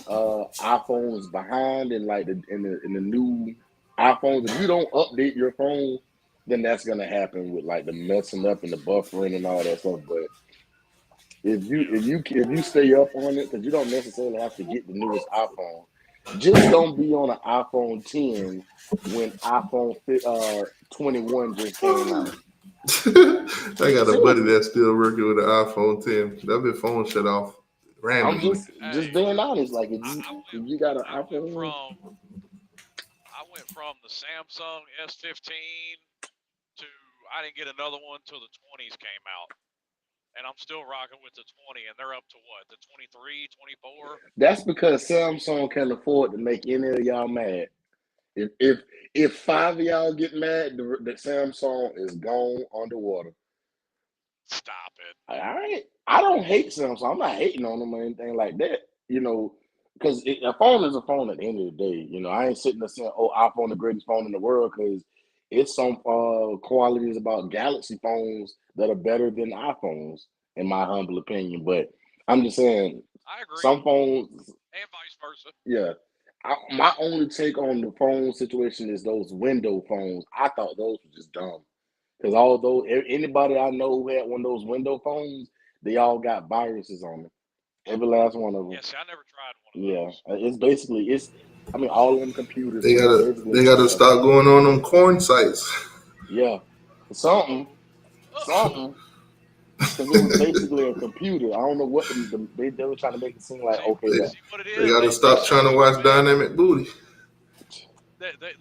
iPhones behind and like in the new iPhones, if you don't update your phone, then that's gonna happen with like the messing up and the buffering and all that stuff. But Yeah. if you stay up on it, because you don't necessarily have to get the newest iPhone, just don't be on an iPhone 10 when 21 just came out. I got a buddy Seriously, that's still working with an iPhone 10. That been phone shut off I'm randomly. just Hey, being honest. Like I, I if went you got an I went iPhone, from the Samsung S15 to I didn't get another one till the 20s came out. And I'm still rocking with the 20, and they're up to what, the 23, 24? that's because Samsung can afford to make any of y'all mad. If five of y'all get mad, the Samsung is gone underwater. Stop it. I don't hate Samsung. I'm not hating on them or anything like that. Because a phone is a phone at the end of the day. I ain't sitting there saying, "Oh, iPhone the greatest phone in the world," because it's some qualities about Galaxy phones that are better than iPhones, in my humble opinion. But I'm just saying, I agree, some phones, and vice versa. yeah. My only take on the phone situation is those window phones. I thought those were just dumb. Because although anybody I know who had one of those window phones, they all got viruses on them. Every last one of them. Yeah, see, I never tried one of Yeah, those. I mean, all of them computers, They but it's gotta basically they gotta a stop going on them corn sites. yeah, Uh-oh. something, Uh-oh. something. Because it was basically a computer. I don't know what they were trying to make it seem like. See, Okay, They, that see what it they is? gotta They stop trying to searching the watch web. dynamic booty.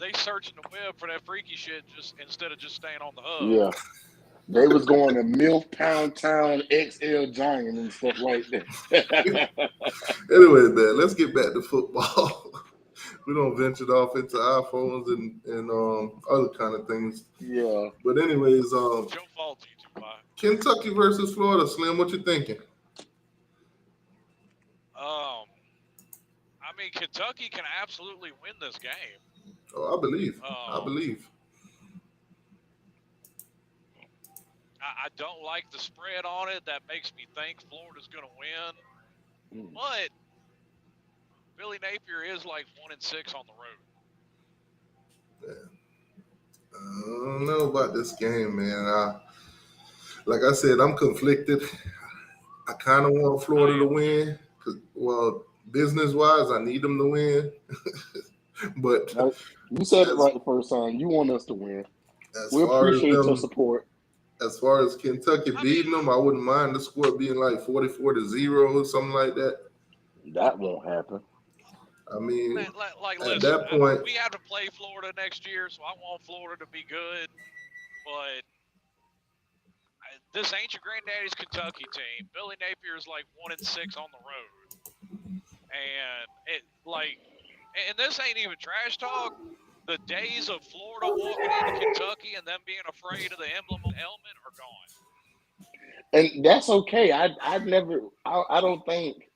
They searching the web for that freaky shit just instead of just staying on the hub. yeah, they was going to MILF Pound Town XL Giant and stuff like that. Anyway, man, let's get back to football. We don't venture off into iPhones and other kind of things. Yeah. But anyways, It's your fault, T2Y. Kentucky versus Florida. Slim, what you thinking? Um, I mean, Kentucky can absolutely win this game. Oh, I believe. I Um, believe. I don't like the spread on it. That makes me think Florida's going to win. But Billy Napier is like 1-6 on the road. I don't know about this game, man. Like I said, I'm conflicted. I kind of want I Florida to am too. win. Well, business wise, I need them to win. But Now, you said it as right the first time. You want us to win. as We far as appreciate your them, support. as far as Kentucky I mean, beating them, I wouldn't mind the score being like 44-0 or something like that. That won't happen. I mean, at listen, that point, we have to play Florida next year, so I want Florida to be good. But this ain't your granddaddy's Kentucky team. Billy Napier is like 1-6 on the road, and and this ain't even trash talk. The days of Florida walking into Kentucky and them being afraid of the emblem on the helmet are gone. And that's okay. I don't think,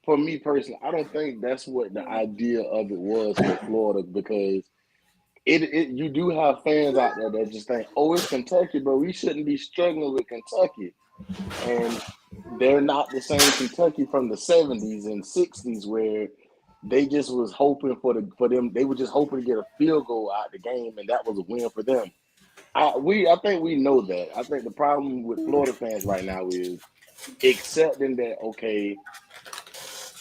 for me personally, I don't think that's what the idea of it was for Florida, because you do have fans out there that just think, oh, it's Kentucky, but we shouldn't be struggling with Kentucky. And they're not the same Kentucky from the 70s and 60s where they just was hoping for them. They were just hoping to get a field goal out of the game, and that was a win for them. I think we know that. I think the problem with Florida fans right now is accepting that, okay,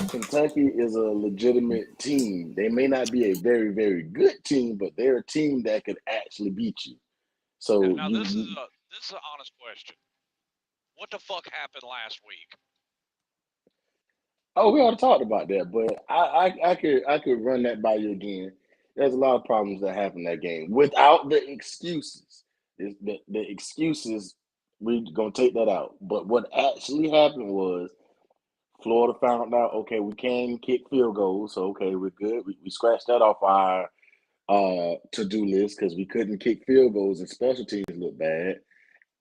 Kentucky is a legitimate team. They may not be a very, very good team, but they're a team that could actually beat you. So Now this is an honest question. What the fuck happened last week? we already talked about that, but I could run that by you again. There's a lot of problems that happened that game without the excuses. The excuses, we're gonna take that out. But what actually happened was Florida found out, okay, we can kick field goals, so okay, we're good. We scratched that off our to-do list because we couldn't kick field goals and special teams look bad.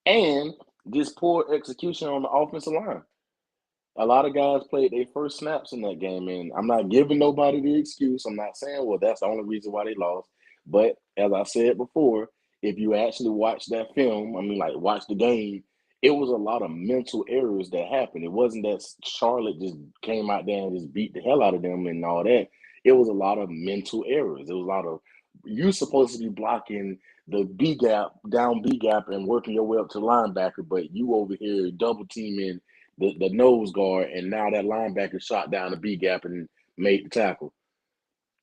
And just poor execution on the offensive line. A lot of guys played their first snaps in that game, and I'm not giving nobody the excuse. I'm not saying, well, that's the only reason why they lost. But as I said before, if you actually watch that film, I mean, like watch the game, it was a lot of mental errors that happened. It wasn't that Charlotte just came out there and just beat the hell out of them and all that. It was a lot of mental errors. It was a lot of you supposed to be blocking the B gap, down B gap, and working your way up to linebacker, but you over here double teaming the nose guard, and now that linebacker shot down the B gap and made the tackle.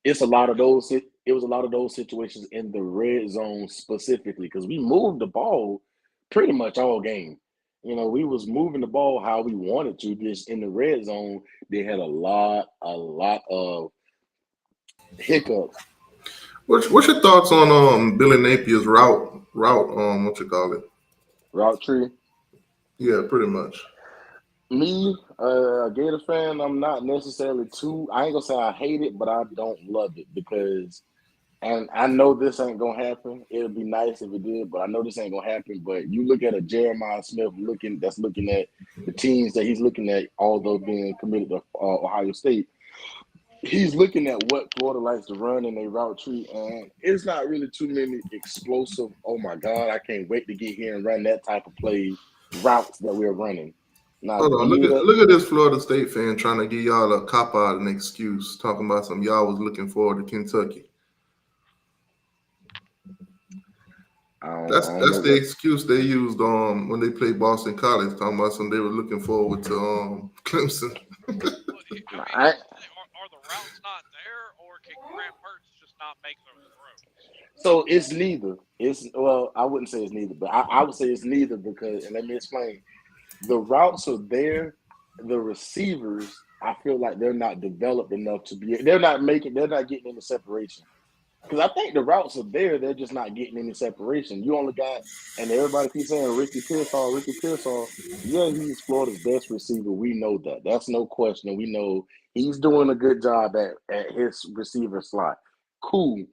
It's a lot of those. It was a lot of those situations in the red zone specifically because we moved the ball pretty much all game. You know, we was moving the ball how we wanted to. Just in the red zone, they had a lot of hiccups. What's your thoughts on Billy Napier's route what you call it? Route tree. Yeah, pretty much. Me, a Gator fan, I'm not necessarily too. I ain't gonna say I hate it, but I don't love it because, and I know this ain't gonna happen. It'd be nice if it did, but I know this ain't gonna happen. But you look at a Jeremiah Smith looking at the teams that he's looking at, although being committed to Ohio State. He's looking at what Florida likes to run in a route tree, and it's not really too many explosive. Oh my God, I can't wait to get here and run that type of play routes that we're running. Now, Hold on, neither. look at this Florida State fan trying to give y'all a cop out an excuse, talking about some y'all was looking forward to Kentucky. I don't That's know the what. excuse they used when they played Boston College, talking about some they were looking forward to Clemson. Well, I mean, I here's the thing: are the routes not there, or can Grant Mertz just not make those throws? So it's neither. It's well, I wouldn't say it's neither, but I would say it's neither because, and let me explain. The routes are there. The receivers, I feel like they're not developed enough to be. They're not getting any separation. Because I think the routes are there, they're just not getting any separation. You only got, and everybody keeps saying Ricky Pearsall, Ricky Pearsall. Yeah, he's Florida's best receiver. We know that. That's no question. We know he's doing a good job at his receiver slot. Cool.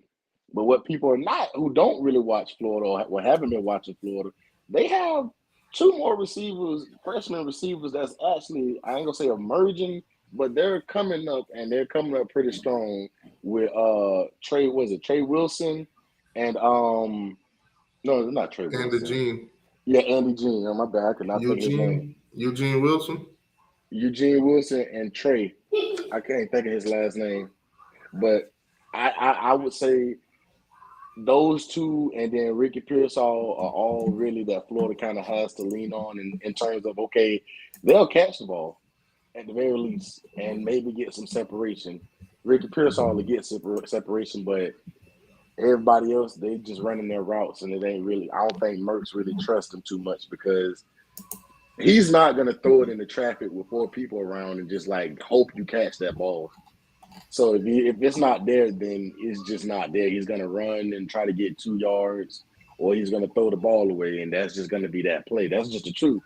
But what people are not, who don't really watch Florida or haven't been watching Florida, they have two more receivers, freshman receivers that's actually, I ain't gonna say emerging, but they're coming up and they're coming up pretty strong with Trey Wilson and no, it's not Trey And the Wilson. Gene Yeah, Andy Jean. Oh my bad, I could not think of his name. Eugene Wilson. Eugene Wilson and Trey. I can't think of his last name. But I would say those two and then Ricky Pearsall are all really that Florida kind of has to lean on in terms of, okay, they'll catch the ball at the very least and maybe get some separation. Ricky Pearsall will get separation, but everybody else, they just running their routes and it ain't really, I don't think Mertz really trusts them too much because he's not going to throw it in the traffic with four people around and just like hope you catch that ball. So if it's not there, then it's just not there. He's going to run and try to get 2 yards, or he's going to throw the ball away, and that's just going to be that play. That's just the truth.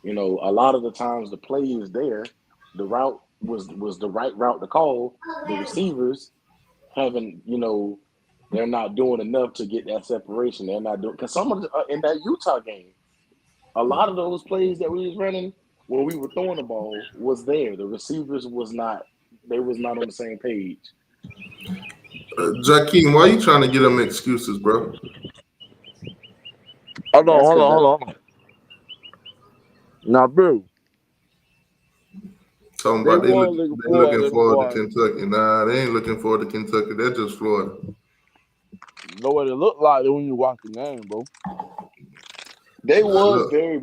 You know, a lot of the times the play is there. The route was the right route to call. The receivers haven't, they're not doing enough to get that separation. They're not doing because some of in that Utah game, a lot of those plays that we was running when we were throwing the ball was there. The receivers was not. They was not on the same page. Jakeem, why you trying to get them excuses, bro? Hold on, That's hold because on, hold on. Now, bro, Talking they about was looking they forward looking to them forward to boys. Kentucky. Nah, they ain't looking forward to Kentucky. They're just Florida. Know what it looked like when you watch the game, bro. they Nah, was look. very.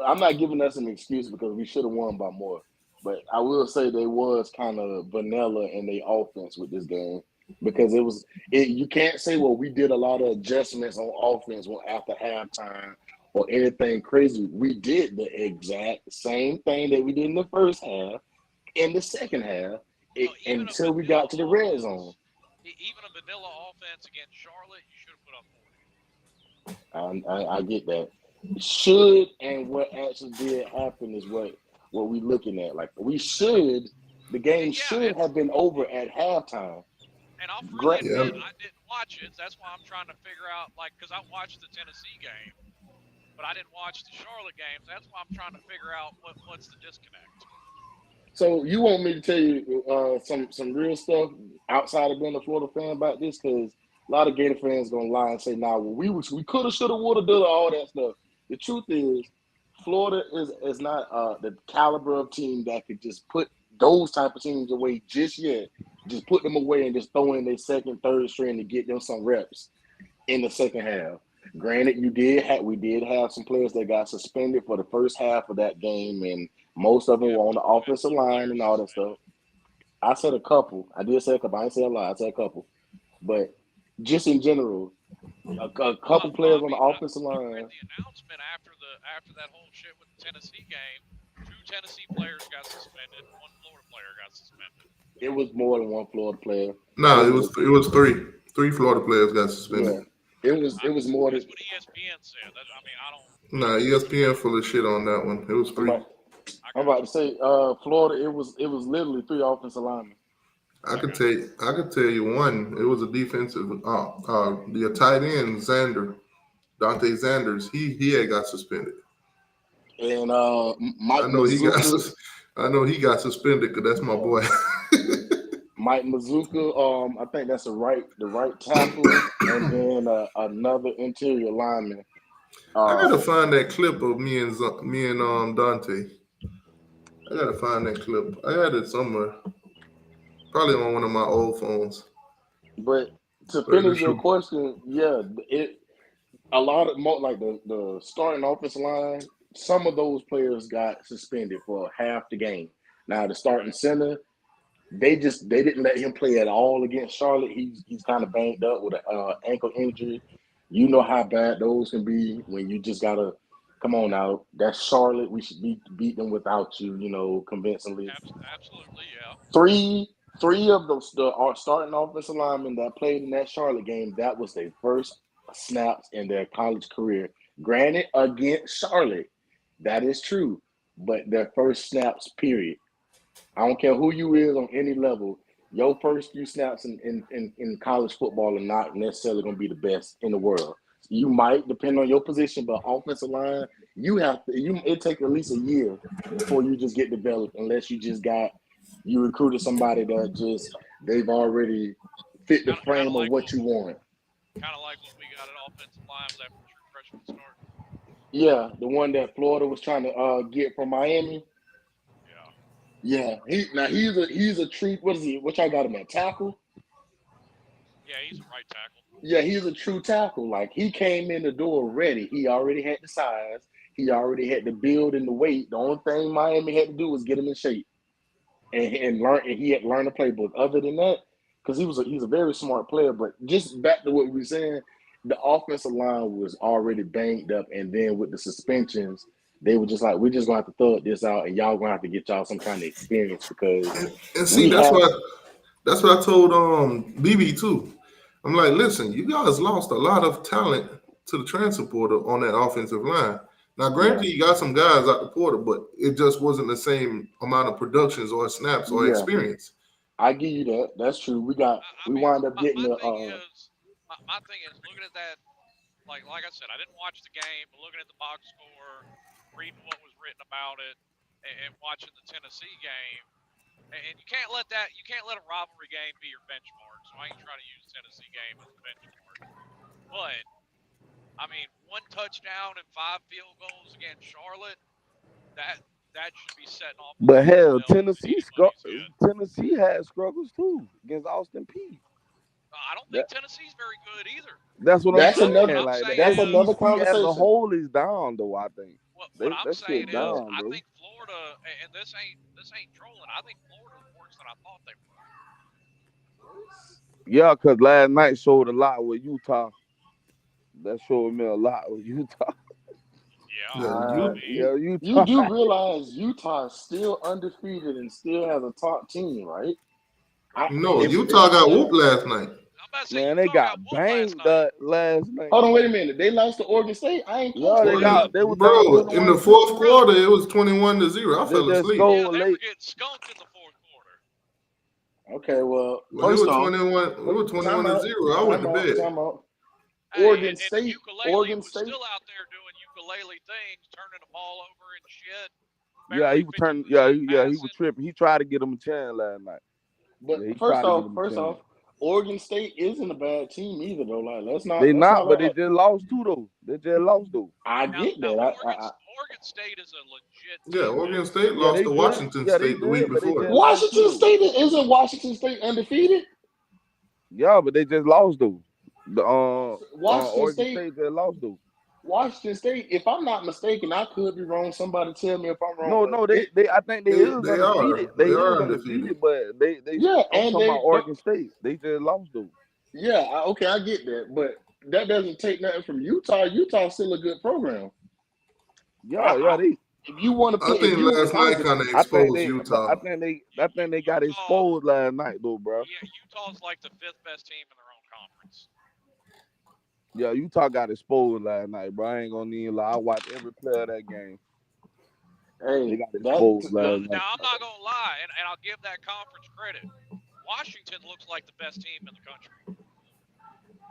I'm not giving us an excuse because we should have won by more, but I will say they was kind of vanilla in their offense with this game because it was. You can't say, well, we did a lot of adjustments on offense after halftime or anything crazy. We did the exact same thing that we did in the first half in the second half Well, even a until we vanilla got to the red zone. offense, even a vanilla offense against Charlotte, you should have put up 40. I get that. Should and what actually did happen is what we looking at. Like we should, the game Yeah, should have been over at halftime. and I'll freely Great. Yeah. admit I didn't watch it. That's why I'm trying to figure out, like, because I watched the Tennessee game, but I didn't watch the Charlotte games. That's why I'm trying to figure out what's the disconnect. So you want me to tell you some real stuff outside of being a Florida fan about this? Because a lot of Gator fans gonna lie and say, "Nah, well, we could have, should have, would have, done all that stuff." The truth is, Florida is not the caliber of team that could just put those type of teams away just yet. Just put them away and just throw in their second, third string to get them some reps in the second half. Granted, we did have some players that got suspended for the first half of that game, and most of them Yeah, were on the two offensive line players and all that suspended. stuff. I said a couple. I did say a couple. I didn't say a lot. I said a couple. But just in general, a couple Well, players I on the mean, offensive you read line. the announcement after that whole shit with the Tennessee game. Two Tennessee players got suspended. One Florida player got suspended. It was more than one Florida player. Nah, It was it was three. Three Florida players got yeah. suspended. It was more than That's what ESPN said. I mean, I don't. Nah, ESPN full of shit on that one. It was I'm three. about, I I'm got about to you. say Florida. It was literally three offensive linemen. I I could got tell you. you, I could tell you one. It was a defensive. The tight end Xander, Dante Xanders. He had got suspended. And I Mike know he got. Mazuka. I know he got suspended because that's my boy. Mike Mazuka, I think that's the right tackle, and then another interior lineman. I Uh, gotta find that clip of me and Dante. I gotta find that clip. I had it somewhere, probably on one of my old phones. but to But finish it's your true. question, yeah, it a lot of like the starting offensive line. Some of those players got suspended for half the game. Now the starting center, they didn't let him play at all against Charlotte. He's kind of banged up with an ankle injury. You know how bad those can be when you just gotta come on now. That's Charlotte. We should beat them without you. Convincingly. Absolutely, yeah. Three three of our starting offensive linemen that played in that Charlotte game. That was their first snaps in their college career. Granted, against Charlotte, that is true, but their first snaps. Period. I don't care who you is on any level. Your first few snaps in college football are not necessarily going to be the best in the world. You might depend on your position, but offensive line, you have to. It takes at least a year before you just get developed, unless you recruited somebody that just they've already fit the Kind of frame of like what you want. what we got at offensive line with that true freshman start. Yeah, the one that Florida was trying to get from Miami. Yeah, Yeah, he's a true. What is he? What y'all got him at tackle? yeah, he's a right tackle. Yeah, he's a true tackle. Like he came in the door ready. He already had the size. He already had the build and the weight. The only thing Miami had to do was get him in shape and learn. And he had learned the playbook. Other than that, because he's a very smart player. But just back to what we were saying, the offensive line was already banged up, and then with the suspensions, they were just like, we're just gonna have to throw this out, and y'all gonna have to get y'all some kind of experience because And see, we have. that's what I told BB too. I'm like, listen, you guys lost a lot of talent to the transfer portal on that offensive line. Now, Yeah, granted, you got some guys out the portal, but it just wasn't the same amount of productions or snaps or yeah, experience. I give you that. That's true. I We mean, wind up getting my the thing is, my thing is looking at that. Like I said, I didn't watch the game, but looking at the box score, reading what was written about it, and watching the Tennessee game, and you can't let a rivalry game be your benchmark. so I ain't trying to use Tennessee game as a benchmark. But I mean, 1 touchdown and 5 field goals against Charlotte, that should be setting off But alarm hell, bells in anybody's head. Tennessee had struggles too against Austin Peay. I don't think That, Tennessee's very good either. that's what I'm That's saying. What another. I'm Like the saying That's is, another SEC as a conversation. whole is down though. I think what I'm that saying shit is, down, I bro. think Florida, and this ain't trolling. I think Florida's worse than I thought they were. Yeah, cause last night showed a lot with Utah. That showed me a lot with Utah. Yeah, Yeah, I Uh, mean, Yeah, you Utah. do realize Utah is still undefeated and still has a top team, right? I, no, if Utah got whooped last night. I'm about to say Man, they Utah got got whooped last banged night. up last night. hold on, wait a minute, they lost to Oregon State. I ain't catch Yeah, that game. they were down Bro, in the 21-0. fourth quarter, it was 21-0. I They fell just asleep. Yeah, scored they were late. getting skunked in the fourth quarter. Okay, well, When it first was off, 21, it was time 21 to out, 0. I went to bed. time out. Hey, Oregon and State, ukulele Oregon was State. still out there doing ukulele things, turning the ball over and shit, Yeah, barely he was 50% turning. Yeah, he was passing. tripping. He tried to get him a chance last night. But Yeah, he tried to get him a first chance. off, Oregon State isn't a bad team either, though. Like, They let's not, not but act they like. just lost too though. They just lost though. I Now, get now that. Oregon State is a legit Yeah, team, Oregon though. State Yeah, lost they to good. Washington Yeah, they State the week good, but they before. just lost too Washington though. State isn't Washington State undefeated. Yeah, but they just lost though. The Washington Oregon State, State just lost though. Washington State. If I'm not mistaken, I could be wrong. Somebody tell me if I'm wrong. No, But no, it, I think they is They undefeated. are. They They is are undefeated, undefeated. but yeah, I'm and talking about they, but Oregon State. They just lost though. yeah, okay, I get that. But that doesn't take nothing from Utah. Utah's still a good program. Yeah, they. If you want to I put, think last if I was night to, kind of I think exposed they, but Utah. I think they got Utah, exposed last night though, bro. yeah, Utah's like the 5th best team in their own conference. Yeah, Utah got exposed last night, bro. I ain't gonna even lie. I watched every play of that game. They hey, got that, exposed Now, last night. now I'm not gonna lie, and I'll give that conference credit. Washington looks like the best team in the country.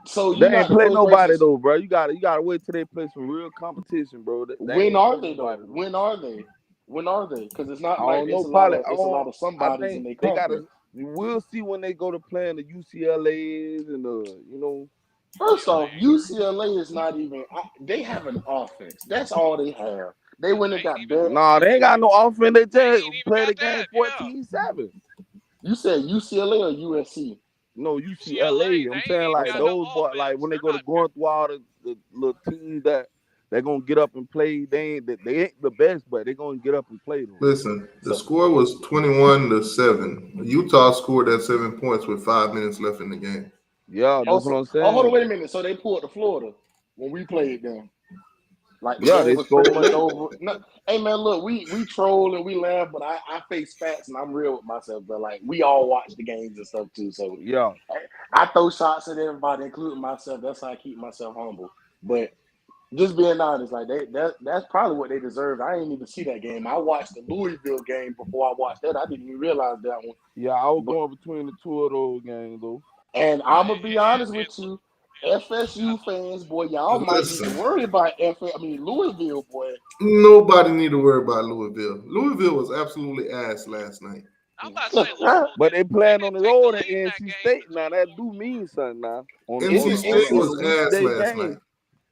so They you're ain't not the play first nobody person. though, bro. You gotta wait till they play some real competition, bro. They When ain't are play they though? nobody though. When are they? When are they? Because it's I not like don't know, probably. it's a lot of I somebodies in think their they gotta. conference. We'll see when they go to playing the UCLA's and First UCLA off, ain't very UCLA is not even. They have an offense. That's all they have. They went and ain't got even bad. Nah, they ain't got no offense. They they just ain't even play the got game that. Yeah, 14-7. You said UCLA or USC? No, UCLA UCLA. I'm they ain't saying even like got Okay. no those boys, like offense. when they They're go to not. going through all the little teams that they're gonna get up and play. They ain't the best, but they're gonna get up and play though. Listen, the So score was 21-7. Utah scored at 7 points with 5 minutes left in the game. Yeah, that's what I'm hold on, saying. wait a minute. So they pulled to Florida when we played them. Like the Yeah, game they was pretty scored much late. over. No, hey man, look, we troll and we laugh, but I face facts and I'm real with myself. But like we all watch the games and stuff too, so Yeah. I throw shots at everybody, including myself. That's how I keep myself humble. But just being honest, like that's probably what they deserved. I didn't even see that game. I watched the Louisville game before I watched that. I didn't even realize that one. Yeah, I was But going between the two of those games though. and I'm gonna be honest And, with you, and FSU fans, boy, y'all might need to Listen, worry about Louisville, boy. nobody need to worry about Louisville. Louisville was absolutely ass last night. I'm not saying Louisville But did. they They playing on didn't the take the road at lead in that NC game State. Now until the that fourth do quarter. mean something now. NC State On was a ass weekday last night. game.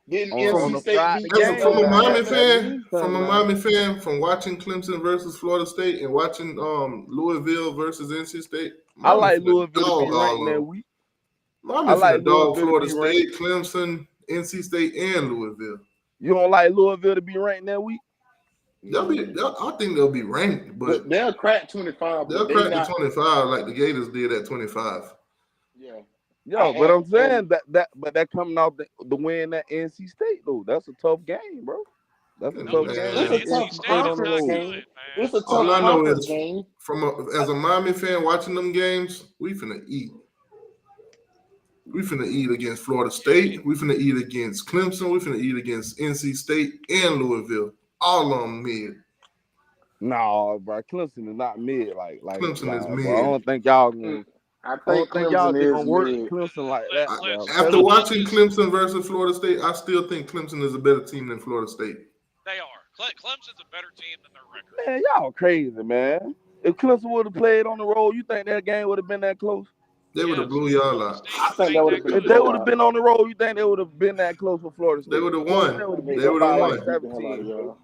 Didn't On NC a State Friday beat From game a now. Miami That fan, means something now. from watching Clemson versus Florida State and watching Louisville versus NC State, I Miami like finna Louisville to be dog ranked all in that of them. week. Miami I like finna dog Louisville to Florida be ranked. State, Clemson, NC State, and Louisville. You don't like Louisville to be ranked that week? I think they'll be ranked, but they'll crack 25, but they'll they crack the not. 25 like the Gators did at 25. Yeah, Yeah, but I'm and saying that coming off the win at NC State though. That's a tough game, bro. That's a And, tough it's game. a man, tough NC NC State State is on the not conference road. game. good, man. It's a all tough I know conference is game. as a Miami fan watching them games, we finna eat. We finna eat against Florida State. We finna eat against Clemson. We finna eat against NC State and Louisville. All of them mid. No, bro. Clemson is not mid Clemson is bro. I mid. don't think y'all Mm, gonna. I I think don't think y'all Clemson just is gonna work mid. Clemson like that, bro. After I'm Clemson, watching just Clemson versus Florida State, I still think Clemson is a better team than Florida State. they are. Clemson's a better team than their record. man, y'all crazy, man. If Clemson would have played on the road, you think that game would have been that close? They would have Yes, blew y'all Florida out. State I think ain't that would have that been a If they good. would have blowout. been on the road, you think they would have been that close for Florida They State? would have Florida won. State would have They, beat They them would by have they like would won. have beat the hell out of 17, bro. y'all.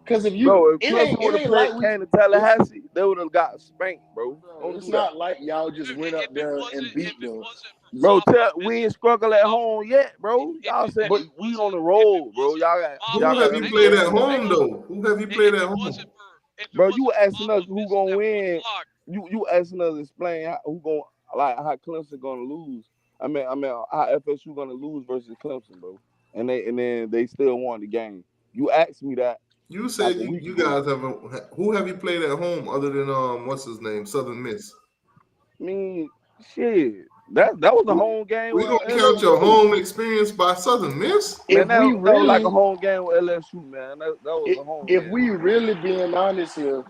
Because if you, Bro, if it Clemson ain't, would it have ain't played like we. Canton It's Tallahassee, they would have got spanked, bro. Don't it's do that. not like y'all just Dude, went up there and if beat it them. wasn't for Bro, Mamba we missing, ain't struggle at Mamba, home yet, bro. Y'all said But we on the road, bro. Y'all got Who y'all Mamba, have got you to hang be played on, at ready. hang home on. though? Who have you played at home? If it Bro, you wasn't for asking us Mamba who missing gonna that fourth win. block, You asking us to explain who gonna like how Clemson gonna lose. I mean how FSU gonna lose versus Clemson, bro. And then they still won the game. You asked me that You like said a you, week you ago. guys haven't. Who have you played at home other than what's his name, Southern Miss? I mean, shit. That was a We, home game we with gonna count your LSU. home experience by Southern Miss? Man, if we that was like a really, home game with LSU, man. That was a home if game. we really being honest here,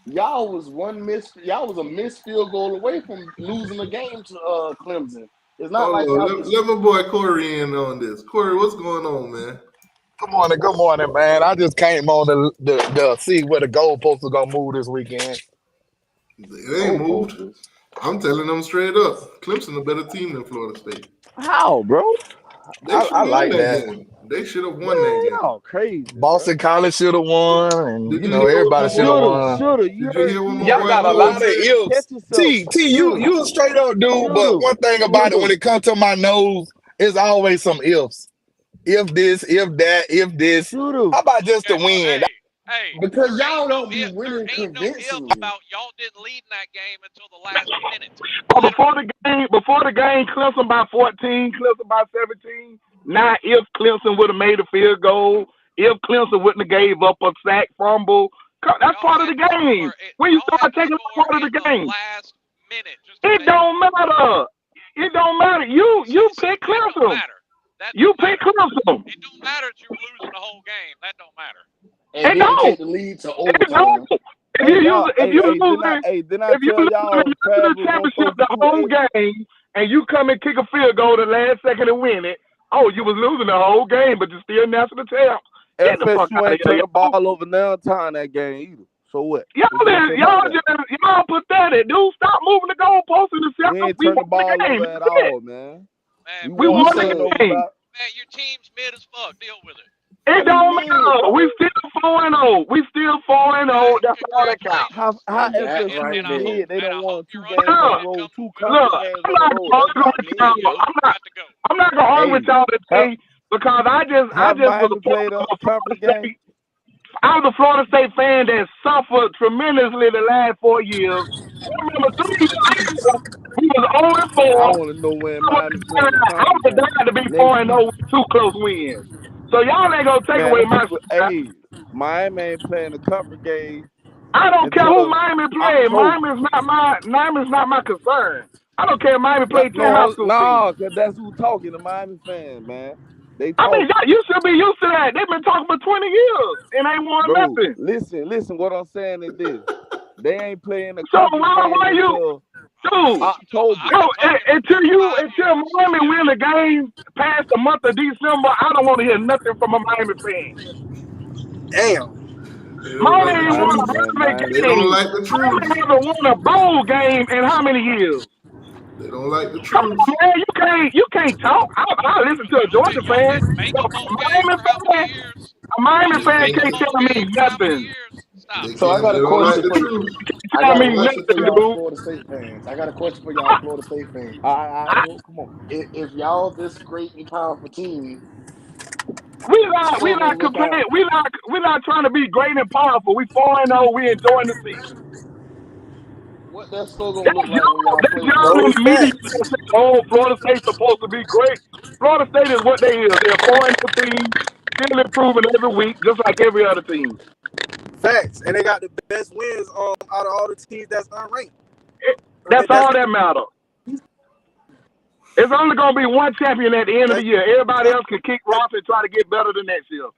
y'all was a missed field goal away from losing the game to Clemson. It's not Hold like on, y'all let, just let my boy Corey in on this. Corey, what's going on, man? Good morning, man. I just came on to see where the goalposts are gonna move this weekend. It ain't moved. goalposts. I'm telling them straight up. Clemson a better team than Florida State. How, bro? They should I have won like that that. game. They should have won that Man, game. y'all crazy, bro. Boston College should have won, and Did you hear what everybody my should have boy? won. Shoulda. You Did you heard hear what my Y'all boy got a Floyd lot of said? ifs. catch yourself. T, Shoulda. you a straight up dude, but Shoulda. one thing about it, when Shoulda. it comes to my nose, it's always some ifs. If this, if that, if this. Shoulda. How about just to okay, well, win? hey, Because y'all don't be winning there ain't no if convincingly. about y'all didn't lead in that game until the last minute. But Literally. before the game, Clemson by 14, Clemson by 17. Now, if Clemson would have made a field goal, if Clemson wouldn't have gave up a sack fumble, that's Y'all part of had the to game. score. When you Y'all had start to taking that score part of in the the game, last minute just to it make it. don't matter. It don't matter. You pick That don't Clemson. matter. That You don't pick matter. Clemson. It don't matter that you're losing the whole game. That don't matter. And It then don't. take the lead to It don't. overtime. Hey, y'all, If you losing, didn't I if you tell losing the y'all Crab national was gonna throw championship for the whole 280? game, and you come and kick a field goal the last second and win it, oh, you was losing the whole game, but you still national champ. Get the fuck FSU out of ain't here, turn the y'all. ball over none time that game either. So what? What you gonna say about Y'all that? just y'all pathetic, dude. Stop moving the goalposts in the We center. ain't We turn the won the ball game. over at That's it. all, man. Man, We We You won won the the saying turnover game. back. man, your team's mid as fuck. Deal with it. It we don't mid, matter. bro? We still 4-0. We still 4-0. That's all that counts. How Congratulations. That FSU right is And I there. hope mid? They and don't I hope won two your games on the Look, undefeated road, come two look. conference November. games I'm on the not road. gonna That's argue not with mid, y'all. bro. You got to go. I'm not gonna argue with Hey, y'all have today because I have just was a Miami part played of us a a conference Florida game? State. I was a Florida State fan that suffered tremendously the last 4 years. I remember 3 years ago, we was 0 and I 4. want to know when I would Miami playing a I conference would have game died to be next 4 and week. 0 with 2 close wins. So y'all ain't gonna take Man, away them my people. shot. Hey, Miami ain't playing a conference game I don't care who until Miami play. October. Miami's not my concern. I don't care if Miami No, play 10 high no, school teams. no, cause that's who talking. The Miami fans, man. They I mean, talking, you should be used to that. They've been talking for 20 years and ain't won bro. nothing. Listen. What I'm saying is this: they ain't playing a So conference game why you, until I don't know dude? what you talking about. October. I've been talking for 35 Until years. Miami win the game past the month of December, I don't want to hear nothing from a Miami fan. Damn. They don't like Miami the ain't won Miami, a truth. man, Miami They Miami. don't game. like the Miami truth. haven't won a bowl game in how many years? They don't like the Come truth. on, man. You can't talk. I listen to a Georgia Y'all fan. didn't make But a bowl game for how many years? A Y'all Miami They didn't fan make a can't bowl tell game me for how many nothing. years? Stop. they So I can't. got They a don't like question the for you. truth. I Tell got a me Don't like question the for nothing, truth. y'all dude. Florida State fans. I got a question for y'all Florida State fans. I go. Come on. If y'all this great and powerful team We struggle not to look out, complaining. We not trying to be great and powerful. We 4-0. We enjoying the season. what that score gonna That's look like when y'all y'all. That's play y'all in Those Clemson? the media. facts. Oh, Florida State's supposed to be great. Florida State is what they is. They're a 4-0 team, still improving every week, just like every other team. Facts. And they got the best wins out of all the teams that's unranked. I mean, That's all that matters. It's only gonna be one champion at the end of the that's year. Everybody else can kick rocks and try to get better the next year.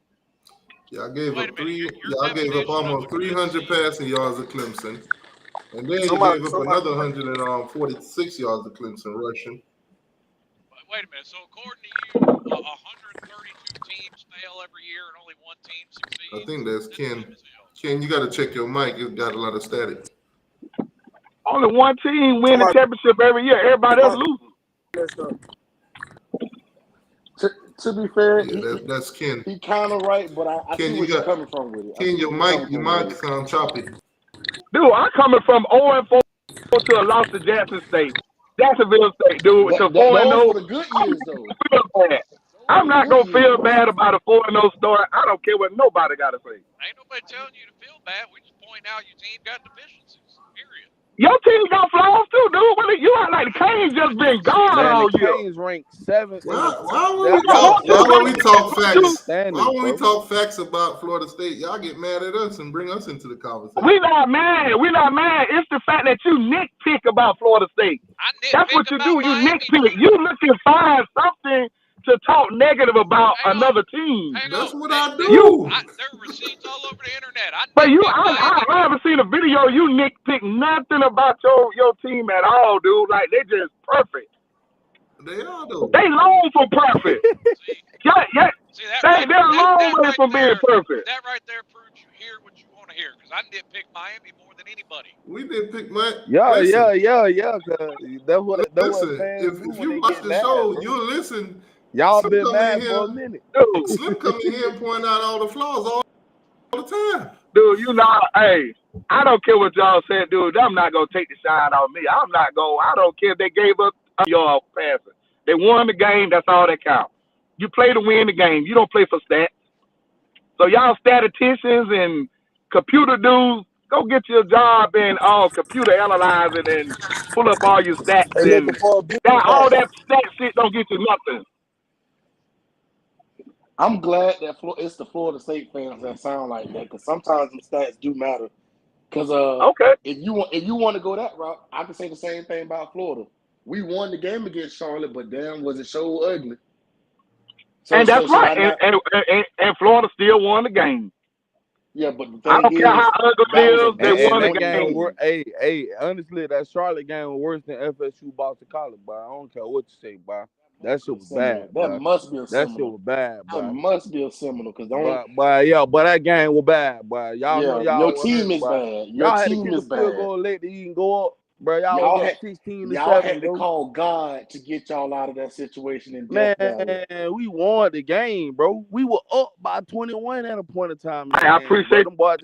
Y'all gave Wait a up minute. three. Your Y'all gave up definition of a almost good 300 team. passing yards to Clemson, and then you somebody gave up somebody another 146 yards to Clemson rushing. Wait a minute. So according to you, 132 teams fail every year and only one team I succeeds. think that's This Ken. team is hell. Ken, you got to check your mic. It got a lot of static. Only one team win the Talking championship every year. Everybody else about loses. that stuff. To be fair, Yeah, that's Ken. he kind of right, but I see Ken, where you're coming from with it. I Ken, see your where you're coming from with mic it. sound choppy. Dude, I'm coming from 0-4 to a loss to Jackson State. Jacksonville State, dude, to 4-0. Those were the good years, though. Feel bad. Those I'm were not good gonna feel years. bad about a 4-0 start. I don't care what nobody gotta say. Ain't nobody telling you to feel bad. We just point out your team got deficiencies. Period. Your team got flaws too, dude. You act like the Canes just been gone Man, all the year. Canes ranked 7th. Why would we talk facts? Why would we talk facts about Florida State? Y'all get mad at us and bring us into the conversation. We not mad. We not mad. It's the fact that you nitpick about Florida State. That's what you do. You nitpick. You looking to find something to talk negative about another team. That's what I do. There are receipts all over the internet. But I haven't seen a video you nitpick nothing about your team at all, dude. Like they just perfect. They are though. They long from perfect. Yeah. See, they're long way from being perfect. That right there proves you hear what you want to hear. Because I nitpick Miami more than anybody. We nitpick Miami. Yeah. That's what fans if you watch the show, you'll listen. Y'all been mad for a minute. Dude. Slim come in here and point out all the flaws all the time. Dude, hey, I don't care what y'all said, dude. I'm not gonna take the shine off me. I don't care if they gave up your passing. They won the game. That's all that counts. You play to win the game. You don't play for stats. So y'all statisticians and computer dudes, go get your job in computer analyzing and pull up all your stats. And all that stat shit don't get you nothing. I'm glad that it's the Florida State fans that sound like that, because sometimes the stats do matter. Because if you want to go that route, I can say the same thing about Florida. We won the game against Charlotte, but damn, was it so ugly. And that's right. And Florida still won the game. Yeah, but the thing I don't care how ugly it is, they won the game. Hey, honestly, that Charlotte game was worse than FSU Boston College, but I don't care what you say, bro. That shit was bad. That must be a That shit was bad, bro. That must be a seminal, because but that game was bad, bro. Y'all know your team is bad. Your team is bad. Goal late to even go up, bro. Y'all had 16 to 7. Y'all had to call God to get y'all out of that situation. Man, we won the game, bro. We were up by 21 at a point in time. I appreciate them boys.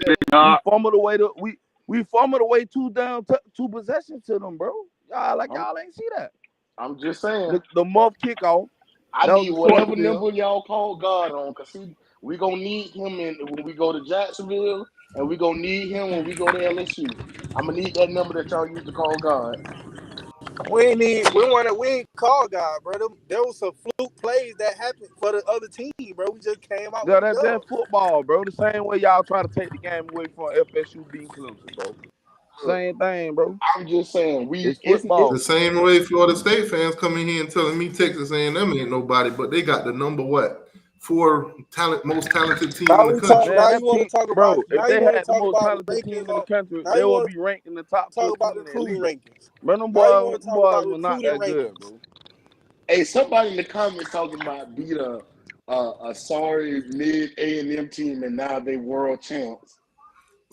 We fumbled away two possessions to them, bro. Y'all ain't see that. I'm just saying. The muff kickoff. I need whatever number y'all call God on, because we going to need him when we go to Jacksonville, and we going to need him when we go to LSU. I'm going to need that number that y'all used to call God. We ain't call God, bro. There was some fluke plays that happened for the other team, bro. We just came out. That's football, bro. The same way y'all try to take the game away from FSU beating Clemson, bro. Same thing, bro. I'm just saying, it's the same way Florida State fans come in here and telling me Texas A&M ain't nobody, but they got the number 4 most talented team in the country. Now you want to talk about, bro? If they had the most talented team in the country, they would be ranked in the top. Talk about recruiting rankings. But them boys were not that good, bro. Hey, somebody in the comments talking about beat a sorry mid A&M team, and now they world champs.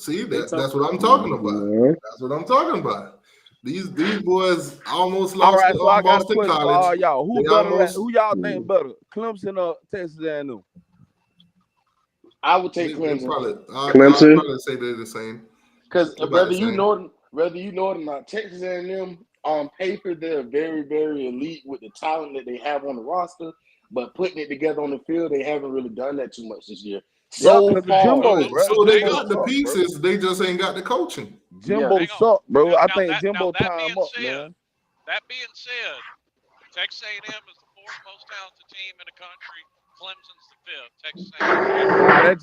See, that's what I'm talking about. That's what I'm talking about. These boys almost lost to Boston College. Y'all. Who y'all think better, Clemson or Texas A&M? I would take Clemson. Clemson. I'd probably say they're the same. Because whether you know it or not, Texas A&M on paper they're very, very elite with the talent that they have on the roster, but putting it together on the field, they haven't really done that too much this year. So they got the pieces, they just ain't got the coaching. Jimbo suck, bro. I think Jimbo time up, man. That being said, Texas A&M is the 4th most talented team in the country. Clemson's the 5th. Texas A&M. That's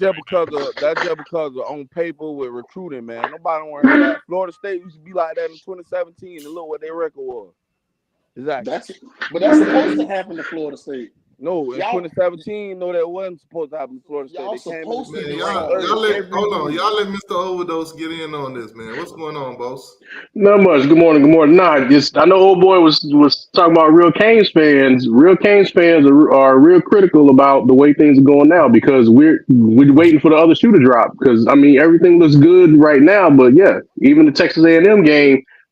just because of on paper with recruiting, man. Nobody want to hear that. Florida State used to be like that in 2017, and look what their record was. Exactly. That's supposed to happen to Florida State. No, in 2017, that wasn't supposed to happen to Florida State. Y'all let Mr. Overdose get in on this, man. What's going on, boss? Not much. Good morning. I know old boy was talking about real Canes fans. Real Canes fans are real critical about the way things are going now, because we're waiting for the other shoe to drop. Because everything looks good right now, but yeah, even the Texas A&M game,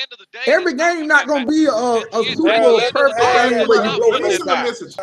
end of the day, Every it's not game gonna not get gonna better. be a At the end, Man, super let them perfect have game that. where Let you me, Let blow let me 40 send a points. message.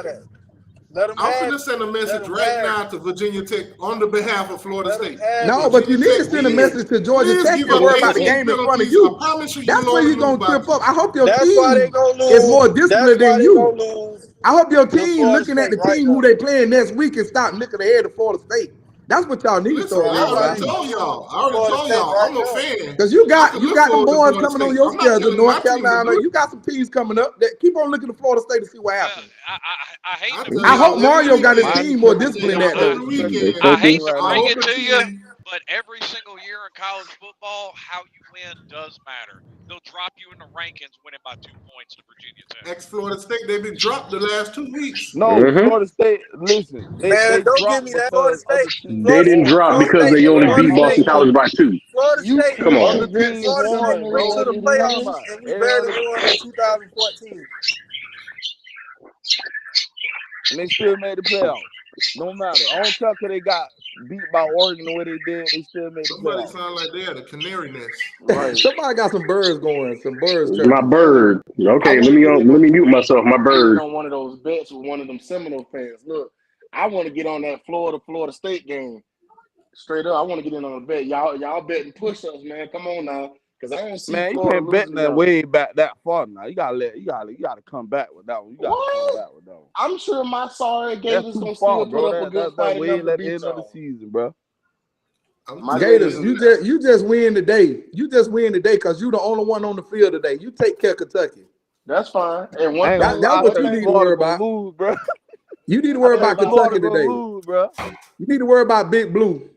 them I'm have finna send a let message them right have now to Virginia Tech on the behalf of Florida let them State. have No, it. but you Virginia need to Tech, send a message to Georgia please Tech give and up worry about the 18 game in front of penalties. I you. promise you, That's you'll where only you're lose gonna by trip up. 2. I hope your That's why they team gonna is lose. more That's disciplined why than they you. gonna lose I hope your to team Florida looking at State the right team who now. they playing next week and stop looking ahead of Florida State. That's what y'all need to Listen, start I worrying already about. told y'all. Florida State right I'm a now. fan. Because you I got can you look got them forward to boys Florida coming on State. your I'm not schedule, telling my North team to Carolina. do it. You got some teams coming up that keep on looking to Florida State to see what Well, happens. I hate I to tell I bring hope y'all every Mario got his weekend. Mine team is more I Kentucky. tell disciplined than y'all that though. every Kentucky weekend. they I hate second to right I bring now. hope it a to you, team but every single year in college football, how you win does matter. They'll drop you in the rankings winning by 2 points to Virginia Tech. ex Florida State. They've been dropped the last 2 weeks. No, Mm-hmm. Florida State. Listen, Man, they don't give dropped me that. Florida because other State, teams They Florida, didn't won. drop Florida because State, they only Everybody beat Florida talking Boston State, about College it. by 2. Florida You State, Come can't on. Other prevent teams some Florida from State won, went winning bro. to at the any Talking playoffs, rate. about it. and we barely Everybody, won in 2014. and they still made the playoffs. No matter. I don't care because they got beat by Oregon the way they did. They still made the Somebody playoffs. sound like they had a canary nest. Right. Somebody got some birds going, some birds My chirping. bird. I Okay, want to get let in me mute myself. My bird. on one of those bets with one of them Seminole fans. Look, I want to get on that Florida State game. Straight up, I want to get in on a bet. Y'all betting push-ups, man. Come on now, because I don't see Man, you Florida can't bet losing to that y'all. way back that far now. You gotta come back with that one. You gotta come What? back with that one. I'm sure my sorry That's Gators too gonna far, still put bro. up a good That fight way enough to at the beat end of the y'all. season, bro. I'm My telling Gators, Gators, you, you just win today. You just win today because you the only one on the field today. You take care of Kentucky. that's fine. And one I ain't thing, gonna That's lie, I what you think need to Florida worry gonna about. lose, bro. You need to I worry think about Florida Kentucky gonna today. lose, bro. You need to worry about Big Blue.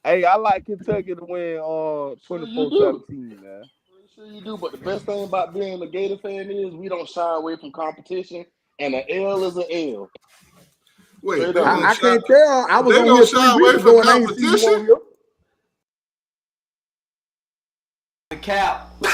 Hey, I like Kentucky to win sure you do. 24-17, man. Pretty sure you do. But the best thing about being a Gator fan is we don't shy away from competition, and an L is an L. wait, Straight they up. gonna I shy can't tell. I was they on gonna here 3 shy weeks away from ago and I ain't see you competition? on here. The cap. Stop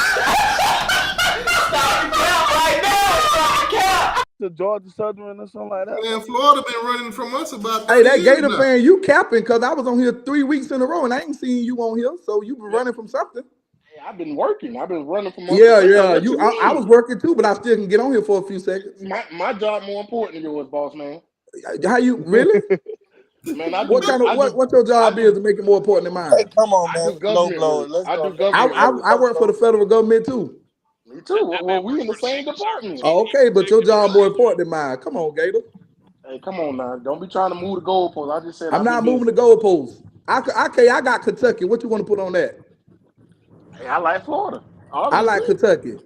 the cap right now. Stop the cap. To Georgia Southern or something like that. Man, Florida been running from us about Hey, 30 that years Gator now. fan, you capping because I was on here 3 weeks in a row and I ain't seen you on here. So you been Yeah. running from something. Hey, I've been working. I've been running from month to Yeah, Sunday. yeah. What you I was mean? working too, but I still can get on here for a few seconds. My job more important than yours, boss man. How you really? Man, I What do kind of I do what your I job is do to make it more important than Hey, mine? come on, I man. do Low government blow. work. Let's I go. do Let's I, get government I ready to work. I go, work for the folks. federal government too. Me too. That Well, man we works in the for the same Secret Service. department. Oh, He okay, but your protecting job more procedure. important than mine. Come on, Gator. Hey, come on now. Don't be trying to move the goalposts. I just said I'm I've been not moving the busy. goalposts. I got Kentucky. What you want to put on that? Hey, I like Florida, I like obviously. Kentucky.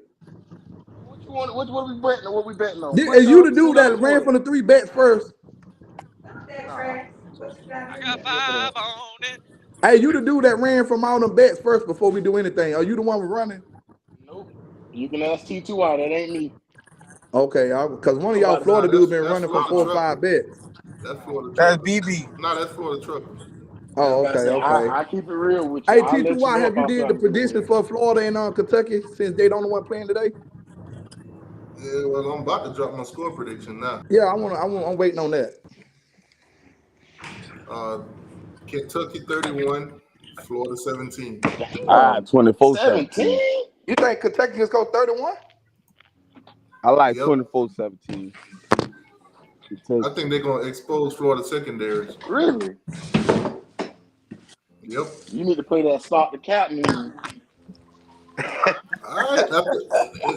What you want? What we betting? What we betting on? Is you the Push-ups, dude sit-ups, that ran what? from the 3 bets first? Nah, I got too good for that. 5 on it. Hey, you the dude that ran from all them bets first before we do anything. Are you the one running? Nope. You can ask T2 out. That ain't me. Okay, because one of y'all Somebody. Florida Nah, dudes been that's running from Florida 4 or 5 truckers. bets. That's Florida That's truckers. BB. Nah, that's Florida truckers. Yeah, I'm Oh, about to okay, say okay. I keep it real with you. Hey, I'll let you T2Y, know have if you I did the start getting predictions in. for Florida and Kentucky since they don't know one playing today? Yeah, well, I'm about to drop my score prediction now. Yeah, I'm waiting on that. Kentucky 31, Florida 17. Damn. 24-17. 17? You think Kentucky can score 31? I like Yep. 24-17. I think they're gonna expose Florida secondaries. Really? Yep. You need to play that stop the cap move. All right.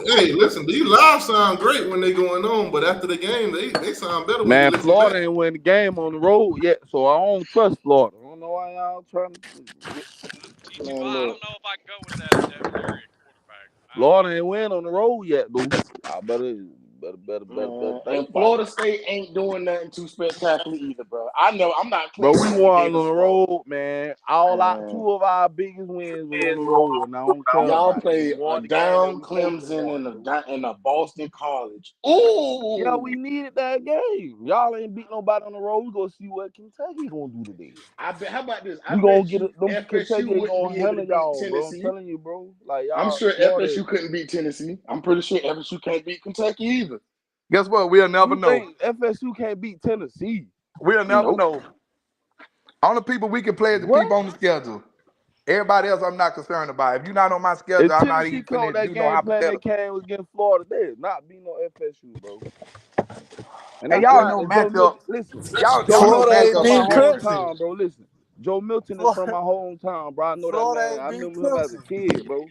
Hey, listen, these live sound great when they going on, but after the game, they sound better when you Man, listen Florida back. ain't win the game on the road yet, so I don't trust Florida. I don't know why y'all trying to get T2, Man, I look. don't know if I can go with that Darian quarterback. Florida ain't win on the road yet, though. I better Man, and think about it. Florida State ain't doing nothing too spectacular either, bro. I know I'm not Bro, claiming we to be won Gator on the smart. road, man. All out, Man, 2 of our biggest wins was on the road, and I don't care y'all about it. We play a won the game that down we supposed to Clemson won, and bro. a Boston College. Yeah, Ooh, we needed that game. Y'all ain't beat nobody on the road. We gonna see what Kentucky gonna do today. I bet. How about this? I We gonna bet get you it. Them FSU Kentucky wouldn't gonna be able to handle beat y'all, bro. I'm Tennessee. telling you, bro. Like I'm y'all, sure Florida. FSU couldn't beat Tennessee. I'm pretty sure FSU can't beat Kentucky either. Guess what? We'll never You know. think FSU can't beat Tennessee? We'll never Nope. know. Only people we can play is the What? people on the schedule. Everybody else, I'm not concerned about. If you're not on my schedule, If I'm not Tennessee even caught finna that do no game plan they hypothetical. came against Florida, they not beat no FSU, bro. And Hey, that's y'all why know Joe matchup. Milton. Listen, Y'all Joe know Florida Milton is ain't from matchup my beat ain't guaranteed. hometown, Clemson. bro. Listen, Joe Milton is from Florida, my hometown, bro. I know that Florida man. ain't I beat knew him as a Clemson. kid, bro.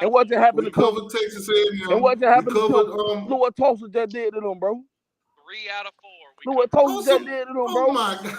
And what just happened We to cover? covered Texas A&M. And what just We happened to covered Tulsa? Look what Tulsa just did to them, bro. 3 out of 4. Look what Tulsa just did to them, Oh bro. my God.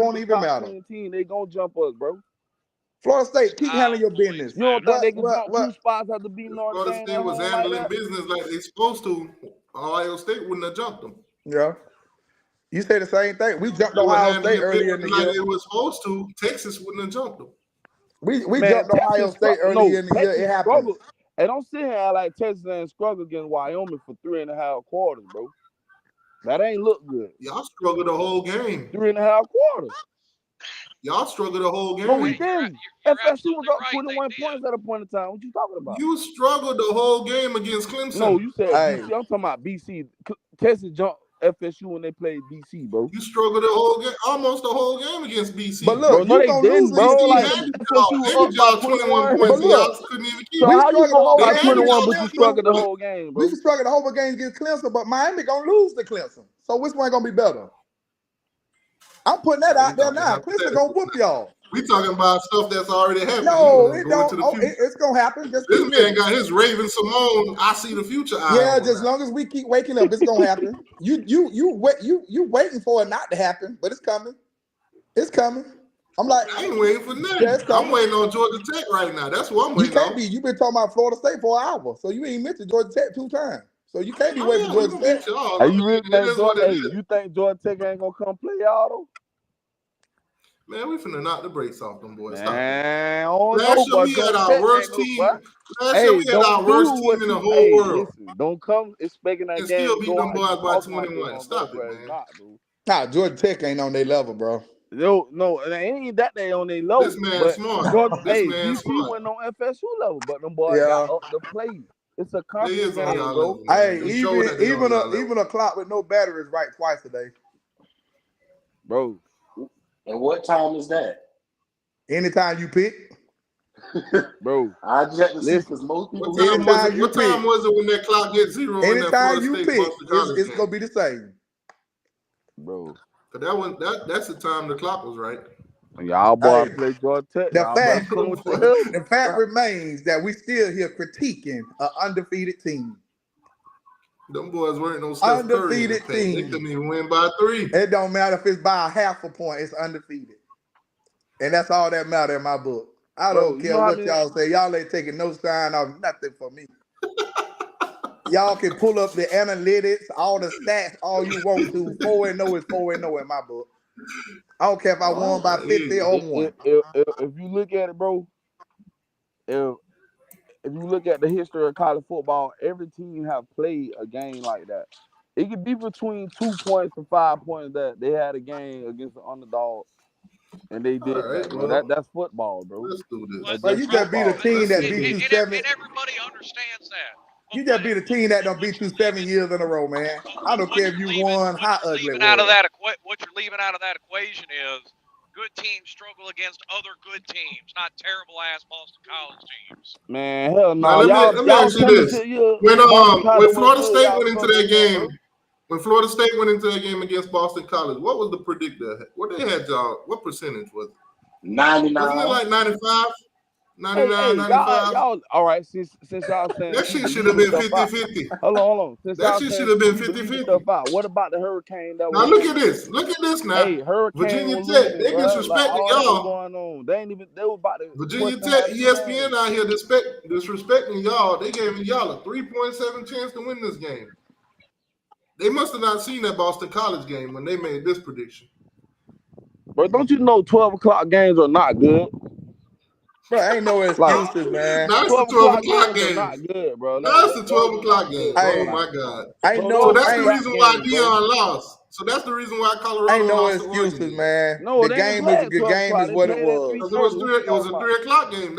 won't the even top matter. 10 team, they gonna jump us, bro. Florida State, keep I handling your don't believe business. the You don't think matter. they can jump What? 2 spots after beating Notre Florida Dame State at was home like handling that? business like they supposed to. Ohio State wouldn't have jumped them. Yeah. You say the same thing. We jumped They were Ohio State handling earlier in business the like year. they were supposed to. Texas wouldn't have jumped them. We Man, jumped Ohio State earlier in the year. Texas It happened. struggled. And don't sit here and act like Texas ain't struggled against Wyoming for 3.5 quarters, bro. That ain't look good. Y'all struggled the whole game. 3.5 quarters. Y'all struggled the whole No, we game. didn't. You're FSU was absolutely up right. 21 They did. points at a point in time. What you talking about? You struggled the whole game against Clemson. No, you said Hey. BC. I'm talking about BC. Texas jumped FSU when they played BC, bro. You struggled the whole game, almost the whole game against BC. But Bro, look, no, you they gonna lose didn't, bro. BC. Like handed FSU y'all, was handed up by y'all 21 points, But and y'all look, couldn't even keep So we it. how you struggled the go whole up by They handed 21 y'all but that you much struggled the points. whole game, bro? we struggled the whole game against Clemson, but Miami gonna lose to Clemson. So which one gonna be better? I'm putting that We out there talking now. Clemson gonna whoop y'all. We talking about stuff that's already happened. No, You it go don't. into the Oh, future. it's gonna happen. Just This keep man living. got his Raven Simone. I see the future. Yeah, eye on just now. long as we keep waking up, it's gonna happen. You waiting for it not to happen, but it's coming. It's coming. I'm like, I ain't waiting for nothing. yeah, it's coming. I'm waiting on Georgia Tech right now. That's what I'm You waiting can't on. be. You've been talking about Florida State for an hour, so you ain't mentioned Georgia Tech 2 times. So you can't be waiting for we Georgia gonna Tech. beat y'all. Hey, I you mean, really it think is what Georgia? it Hey, is. you think Georgia Tech ain't gonna come play y'all though? Man, we finna knock the brakes off them boys. Stop it. Man, I don't Last know, year but we had Georgia our Tech worst ain't no team. boy. Last year we had our Don't do worst team what in the you. whole Hey, world, listen, don't come expecting that and game still to beat go them how you boys by talking like it's 21. gonna go, Stop it, bro. It's man. not, bro. Nah, Georgia Tech ain't on their level, bro. No, it ain't that they on their low. This man But smart. Georgia, This hey, man BC smart. went on FSU level, but them boys Yeah. got up to play. It's a They confidence is on game, y'all bro. level, man. Hey, They showed that they on y'all level. even a clock with no battery is right twice a day. Bro. And what time is that? Anytime you pick. Bro. I just had to see Listen. because most people. What time was it? Anytime you What time pick. was it when that clock hit zero in that Anytime Florida you State pick, Boston College it's game? gonna be the same. Bro. Cause that's the time the clock was right. Y'all boy Hey, play Georgia Tech. the Y'all better fact come with your help. the fact remains that we still here critiquing an undefeated team. Them boys weren't no Steph Curry in the Undefeated paint. They team. couldn't even win by 3. It don't matter if it's by a half a point, it's undefeated. And that's all that matters in my book. I Bro, don't you care know how what many- y'all say. Y'all ain't taking no sign off nothing for me. Y'all can pull up the analytics, all the stats, all you want to. 4-0 is 4-0 in my book. I don't care if I won by 50 or 1. If you look at it, bro, if you look at the history of college football, every team have played a game like that. It could be between 2 points to 5 points that they had a game against the underdog, and they did All right, that, bro. well, that's football, bro. let's do this. But, Well, That's you just just beat a football. team Let's that do beat you this. 7. and everybody understands that. You just beat a team that done beat you 7 years in a row, man. I don't care if you won how ugly it was. What you're leaving out of that equation is good teams struggle against other good teams, not terrible ass Boston College teams. Man, hell Now no. let me Y'all ask you this: championship year, when Boston College went Florida good. State Y'all went into that struggling now, bro. game, when Florida State went into that game against Boston College, what was the predictor? What they had y'all? What percentage was it? 99. Wasn't it like 95? 99, Hey, 95? y'all. All right, since y'all saying That shit people should have leaving been stuff out. 50-50. Hold on. Since That y'all shit saying should have been people leaving 50-50. stuff out, what about the hurricane that Now was look at losing? this. Look at this now. Hey, hurricane Virginia was Tech, losing, they bro. Like disrespecting all that was y'all. going on. They were about to Virginia question Tech, half the ESPN game. out here disrespecting y'all. They gave y'all a 3.7 chance to win this game. They must have not seen that Boston College game when they made this prediction. But don't you know 12 o'clock games are not good? Bro, ain't no Like excuses, man. Now it's the 12 12 o'clock o'clock games are game. not good, bro. Now it's the 12 Those are o'clock not game. good, bro. Oh Hey, my God. ain't Bro, no So those that's are the ain't crap reason why games, bro. Dion lost. So that's the reason why Colorado ain't no lost to Oregon. excuses, man. No, The they didn't game play is at the 12 game o'clock. is They what it played at was. Because 3:30. What you it was talking a about? 3 o'clock game.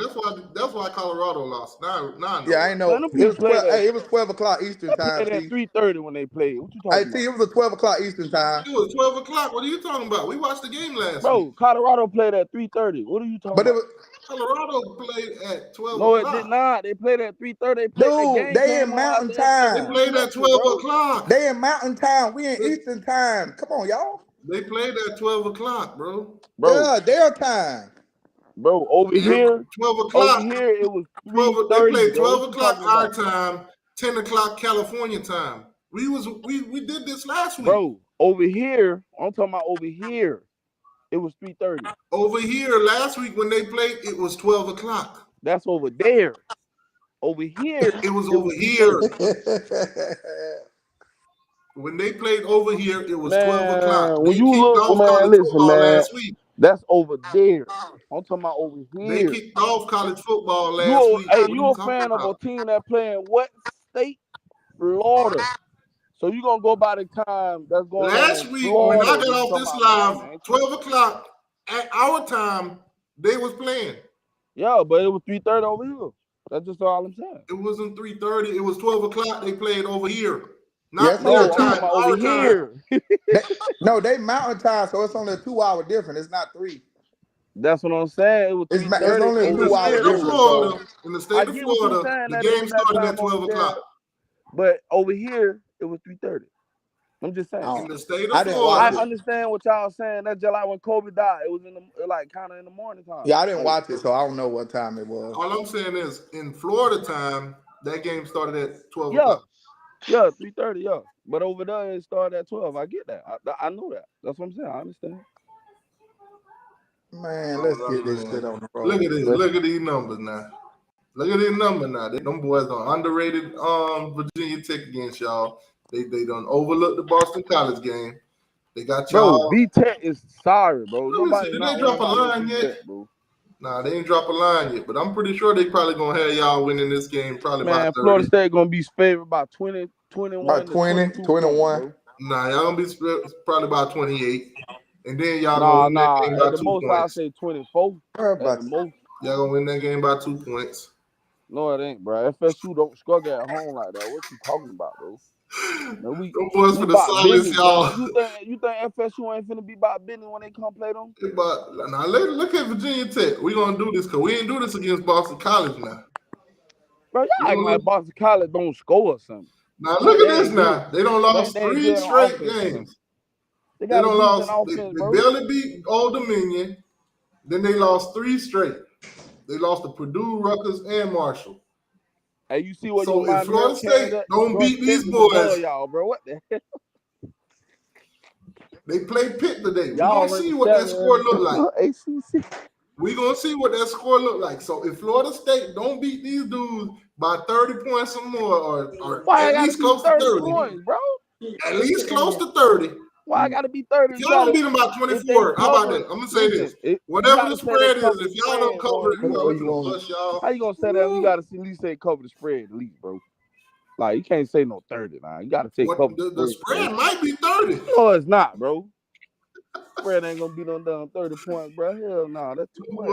That's why Colorado lost. Now I know Yeah, I why. know. Man, them It people was 12. played at Hey, it was 12 o'clock Eastern they time, played at T. 3:30 when they played. What you Hey, talking T, about? it was a 12 o'clock Eastern time. It was 12 o'clock. What are you talking about? We watched the game last week. Bro, Colorado played at 3:30. What are you talking But it about? was, Colorado played at 12 No, it did o'clock. not. They played at 3:30. They played the dude, game they in came on mountain after They time. FSU played at Clemson, 12 bro. o'clock. They in mountain time. We in They, Eastern time. Come on, y'all. they played at 12 o'clock, bro. Bro, Yeah, their time. over here 12 o'clock. it was 12. They 3:30, played bro. 12 What you o'clock talking our about? time, 10 o'clock California time. We did this last week. Bro, over here, I'm talking about over here. It was 3:30. Over here last week when they played, it was 12 o'clock. That's over there. Over here, It was over here. When they played over here, it was 12 o'clock. Man, when They you kicked look, off man, college listen, football man. last week. That's over there. I'm talking about over They here. kicked off college football last week. Hey, What are you you a talking fan of a about? team that playing what state? Florida. So you gonna go by the time that's going Last on in week, when I Florida. got off this live, 12 o'clock at our time, they was playing. Yeah, but it was 3:30 over here. That's just all I'm saying. It wasn't 3:30. It was 12 o'clock. They played over here. Yeah, Not it's their only No, I'm two. talking time, about our over time. here. They mountain time, so it's only a 2-hour difference. It's not 3. That's what I'm saying. It was It's 3:30 only a In the over 2-hour state here. of difference. So Florida, I get what you're saying the that it game was that started time at 12 over there, o'clock. but over here it was 3:30. I'm just saying. In the state I of didn't watch I it. Florida, understand what y'all saying. That's just like when Kobe died. It was in the like kind of in the morning time. Yeah, I didn't Like, watch it, so I don't know what time it was. all I'm saying is in Florida time, that game started at 12 yeah, o'clock. yeah, 3:30. Yeah, but over there it started at 12. I get that. I know that. That's what I'm saying. I understand. Man, let's get this shit on the road. Look at this. Look at these numbers now. Look at these numbers now. Them boys done underrated Virginia Tech against y'all. They done overlooked the Boston College game. They got y'all. Bro, V-Tech is sorry, bro. Let me see. Nobody's Did not they drop a worried about line no yet? V-Tech, bro. Nah, they ain't drop a line yet, but I'm pretty sure they probably gonna have y'all winning this game probably by 30. Florida State gonna be favored by 20, 21 About to 20, 22 21. points, Nah, y'all gonna be probably about 28, and then y'all bro. gonna win that game by At the 2 most, I'll points. say 24. At the most. Y'all gonna win that game by 2 points. No, it ain't, bro. FSU don't struggle at home like that. What you talking about, bro? Man, we boys for the about silence, business, y'all. man. You think FSU ain't finna be about business when they come play them? But now look at Virginia Tech. We gonna do this because we ain't do this against Boston College now. Bro, y'all acting like Boston College don't score or something. Now look at this now. They don't lost They ain't 3 good on straight offense, games. They They got don't a decent lost. offense, They bro. barely beat Old Dominion. Then they lost 3 straight. They lost to Purdue, Rutgers, and Marshall. Hey, you see what So your if Florida State at? don't beat these boys, y'all, bro. What the hell? they play Pitt today. We're Y'all gonna see what that score look like. ACC. We're gonna see what that score look like. So if Florida State don't beat these dudes by 30 points or more, or at least close to 30 points, bro. At least close to 30. Why I gotta be 30? If y'all don't beat them by 24, how about that? I'm gonna say this. Whatever the spread is, if y'all don't cover it, I'm gonna bust y'all. How you gonna say that? You gotta at least say cover the spread, at least, bro. Like you can't say no 30 now. You gotta say cover the spread might be 30. No, it's not, bro. Spread ain't gonna be no down 30 points, bro. Hell no, that's too much.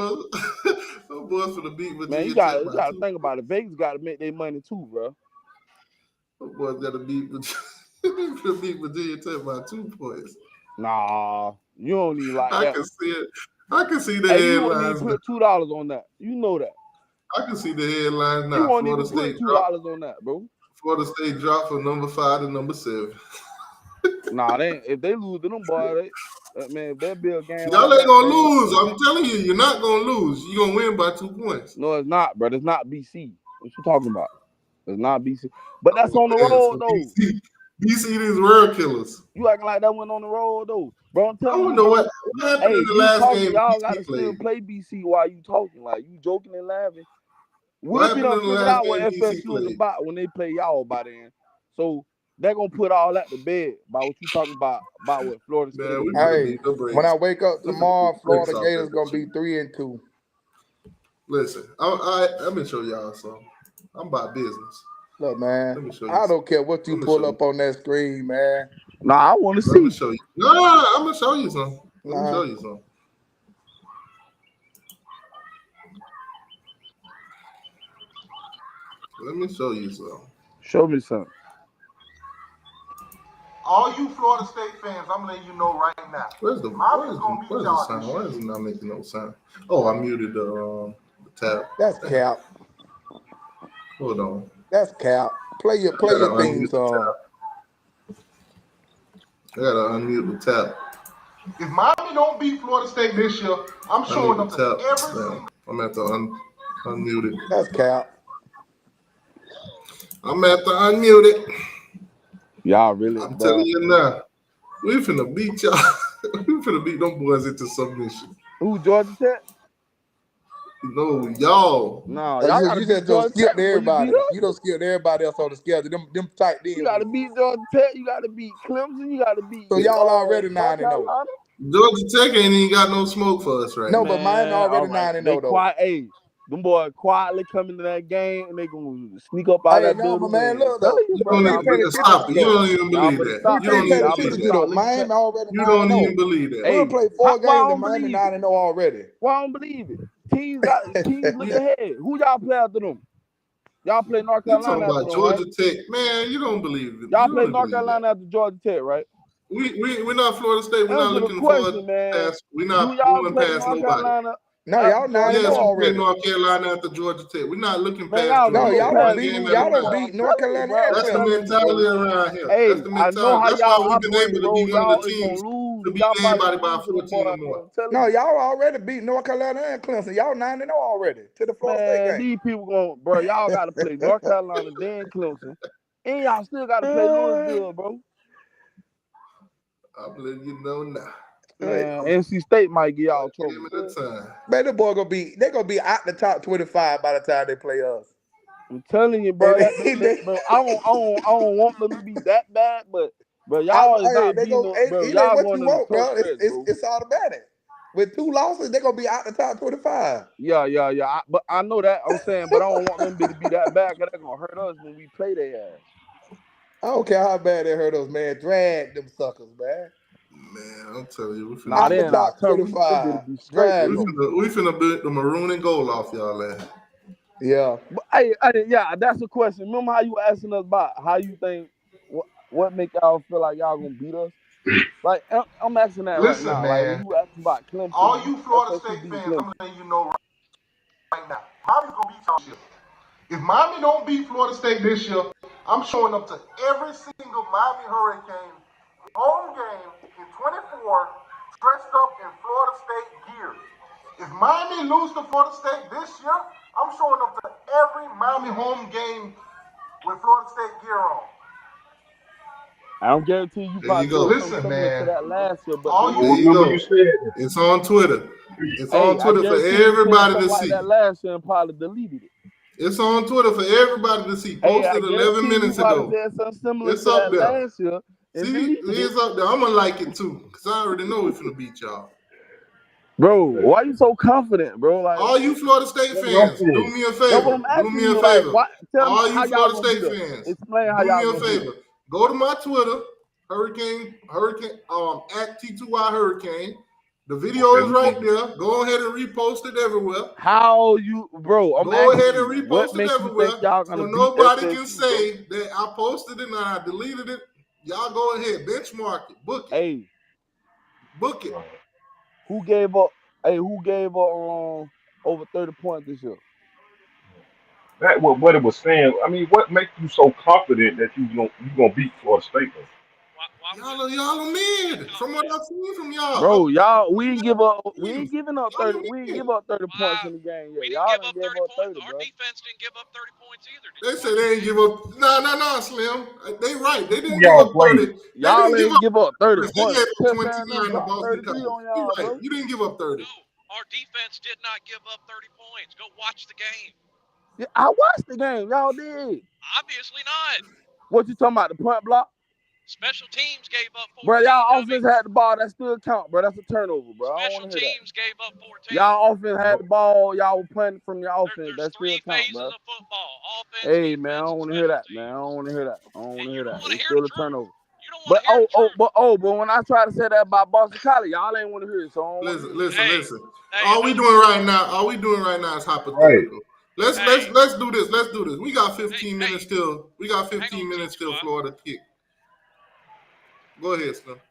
Those boys for the beat Virginia Man, you gotta think about it. Vegas gotta make their money too, bro. Those boys gotta beat Virginia Tech by 2 points. Nah, you don't need like I that. can see it. I can see the headlines. headlines. You won't even put $2 on that. You know that. I can see the headlines now. You won't Florida even put State $2 on that, bro. Florida State dropped from number 5 to number 7. Nah, if they lose to them boys, man, if they build a game y'all like ain't gonna that, lose. I'm telling you, you're not gonna lose. You're gonna win by 2 points. No, it's not, bro. It's not BC. What you talking about? It's not BC. But that's on the road, though. BC these world killers. You acting like that went on the road, though. Bro, I'm telling you. I don't know what happened in the last game. Y'all gotta still play BC while you talking. Like, you joking and laughing. What We done figured out what FSU is about when they play y'all by then. So, they're gonna put all that to bed by what you talking about what Florida State is. Hey, when I wake up tomorrow, Florida Gators gonna be 3-2. Listen, let me show y'all something. I'm about business. Look, man, I don't care what you pull up on that screen, man. Nah, I want to see. Let me show you. No, I'm gonna show you something. Let me show you something. Let me show you something. Show me something. All you Florida State fans, I'm letting you know right now. Where's the sound? Why is it not making no sound? Oh, I muted the tab. That's cap. Hold on. That's cap. Play your theme song. I gotta unmute the tab. If Miami don't beat Florida State this year, I'm showing up to every single. I'm gonna have to unmute it. That's cap. I'm gonna have to unmute it. Y'all really? I'm telling you now, we finna beat y'all. We We finna beat them boys into submission. Who, Georgia Tech? No, y'all. No, Oh, y'all gotta you beat just don't Georgia skip Tech before you beat everybody. us. You don't skip everybody else on the schedule. Them tight You ends. gotta beat Georgia Tech. You gotta beat Clemson. You gotta beat So y'all already North 9-0. Carolina. Georgia Tech ain't even got no smoke for us right No, now. but Miami Man, all already right. 9-0 They though. quiet. Hey, them boys quietly come into that game and they gonna sneak up out Hey, that no, building but man, win. look Telling though. you, You bro. don't Y'all Who you paying better even stop. attention stop to it. You though? don't even Y'all believe better that. Who stop. You you don't Hey, paying even y'all believe better attention to that. though? start looking Miami past. already You 9-0. don't even believe We that. don't Hey, play 4 why I games and don't Miami believe it? 9-0 already. Why I don't believe it? Teams look ahead. Who y'all play after them? Y'all play North You talking Carolina after about them, right? Georgia Tech, man? You don't believe it. Y'all You play don't North believe that. Carolina after Georgia Tech, right? We're not Florida State. We're not Answer the looking forward question, man. past. We're Do not y'all going play past North nobody. Carolina No, after y'all Georgia 9-0 Yes, Tech? we play already. North Carolina after Georgia Tech. We're not looking Man, past y'all them. No, gonna We look play y'all done one past beat game me, at a y'all done time. boy. I'm beat North telling you, Carolina bro. and I'm That's the telling Clemson. you, bro. mentality around here. That's Hey, the I know mentality. how That's why y'all we've been operate, able to bro. be one of the Y'all is teams gonna to lose. beat Y'all probably anybody gonna by lose to them 14 or boys. more. I'm telling No, you, y'all already beat North Carolina and Clemson. Y'all 9-0 already to the Florida State man. game. These people gonna, bro. Y'all gotta play North Carolina, then Clemson, and y'all still gotta play Louisville, bro. I'm letting you know now. Man, NC State might get One y'all game trouble. at a time. Man, the boy they gonna be out the top 25 by the time they play us. I'm telling you, bro. And Bro, I don't want them to be that bad, but bro, y'all is hey, not beating them, bro. it ain't Y'all what going you in a want, tough bro. stretch, bro. It's automatic. With 2 losses, they're gonna be out the top 25. Yeah. But I know that. I'm saying, but I don't want them to be that bad because they're gonna hurt us when we play their ass. I don't care how bad they hurt us, man. Drag them suckers, man. Man, I'm telling you, we finna Nah, Out beat the they in our top turn. They better 25. be straight Drag with we us. them. finna beat the maroon and gold off y'all ass. Yeah. But hey, yeah, that's the question. Remember how you asking us about how you think what make y'all feel like y'all gonna beat us? Like I'm asking that right Listen, now. Like when man, you asking about all Clemson, you Florida FSU State beating fans, I'm Clemson. letting you know right now, Miami's gonna beat y'all this year. If Miami don't beat Florida State this year, I'm showing up to every single Miami Hurricane home game in 24 dressed up in Florida State gear. If Miami lose to Florida State this year, I'm showing up to every Miami home game with Florida State gear on. I don't guarantee you There you probably go. did something Listen, similar to man. that last year, but All them you there you Remember you go. said that. It's on Twitter. It's on hey, I Twitter for guarantee you said everybody something to like see. that last year and probably deleted it. It's on Twitter for everybody to see. Hey, I Posted 11 guarantee you minutes probably ago. said something similar It's to up that there. last year and See, deleted it. it's up there. I'm gonna like it too, because I already know we're finna beat y'all. Bro, why you so confident, bro? Like All you Florida State That's what I'm fans, do saying. me a that's what favor. I'm Do me asking a you. Like, favor. why? Tell me All you how y'all Florida gonna beat State us. fans, Explain how do me y'all a gonna beat us. favor. Go to my Twitter, Hurricane, at T2Y Hurricane. The video Okay, is right there. Go ahead and repost it everywhere. How you, bro? I'm Go asking ahead and you. What repost it makes you think everywhere. y'all So gonna beat nobody can FSU, bro? say that I posted it and I deleted it. Y'all go ahead, benchmark it, book it, Hey, book it. who gave up? Hey, who gave up over 30 points this year? That what it was saying. I mean, what makes you so confident that you gonna beat Florida State? Though? Why would Y'all are you be mid. From what confident? I've seen from y'all, Bro, y'all, we ain't give up. We ain't teams. giving up Y'all 30. are We ain't mid. give up 30 points Why in the game we yet. didn't Y'all give done up gave 30 up points. 30, Our bro. defense didn't give up 30 points either. Did They you say watch the they ain't game? give up. No, Slim. They right. They Who didn't give y'all up played? 30. They Y'all didn't give ain't up give up 30 30. They gave points. up Touchdown them 29 to dropped Boston 33 College. on You y'all, right. bro. You didn't give up 30. No, our defense did not give up 30 points. Go watch the game. Yeah, I watched the game. Y'all did. Obviously not. What you talking about? The punt block? Special teams gave up 14, Bro, y'all dummy. offense had the ball. That still count, bro. That's a turnover, bro. I don't want Special to hear that. teams gave up 14. Y'all offense had the ball. Y'all were punting from your offense. There's That still three count, phases bro. of football: offense, Hey, man, I defense, don't and want to hear special that, man. I don't teams. want to hear that. I don't want And to you hear don't that. want to It's hear still the a truth. turnover. You don't want But to hear the truth. but when I try to say that about Boston College, y'all ain't want to hear it, so I don't want to Listen, hear it. listen, Hey, listen. hey, All we doing right now is Right. hypothetical. Let's hey, let's let's do this. Let's do this. We got hey, 15 hey, minutes till. We got hang on, 15 minutes till T2I. Florida kick. Go ahead, Slim.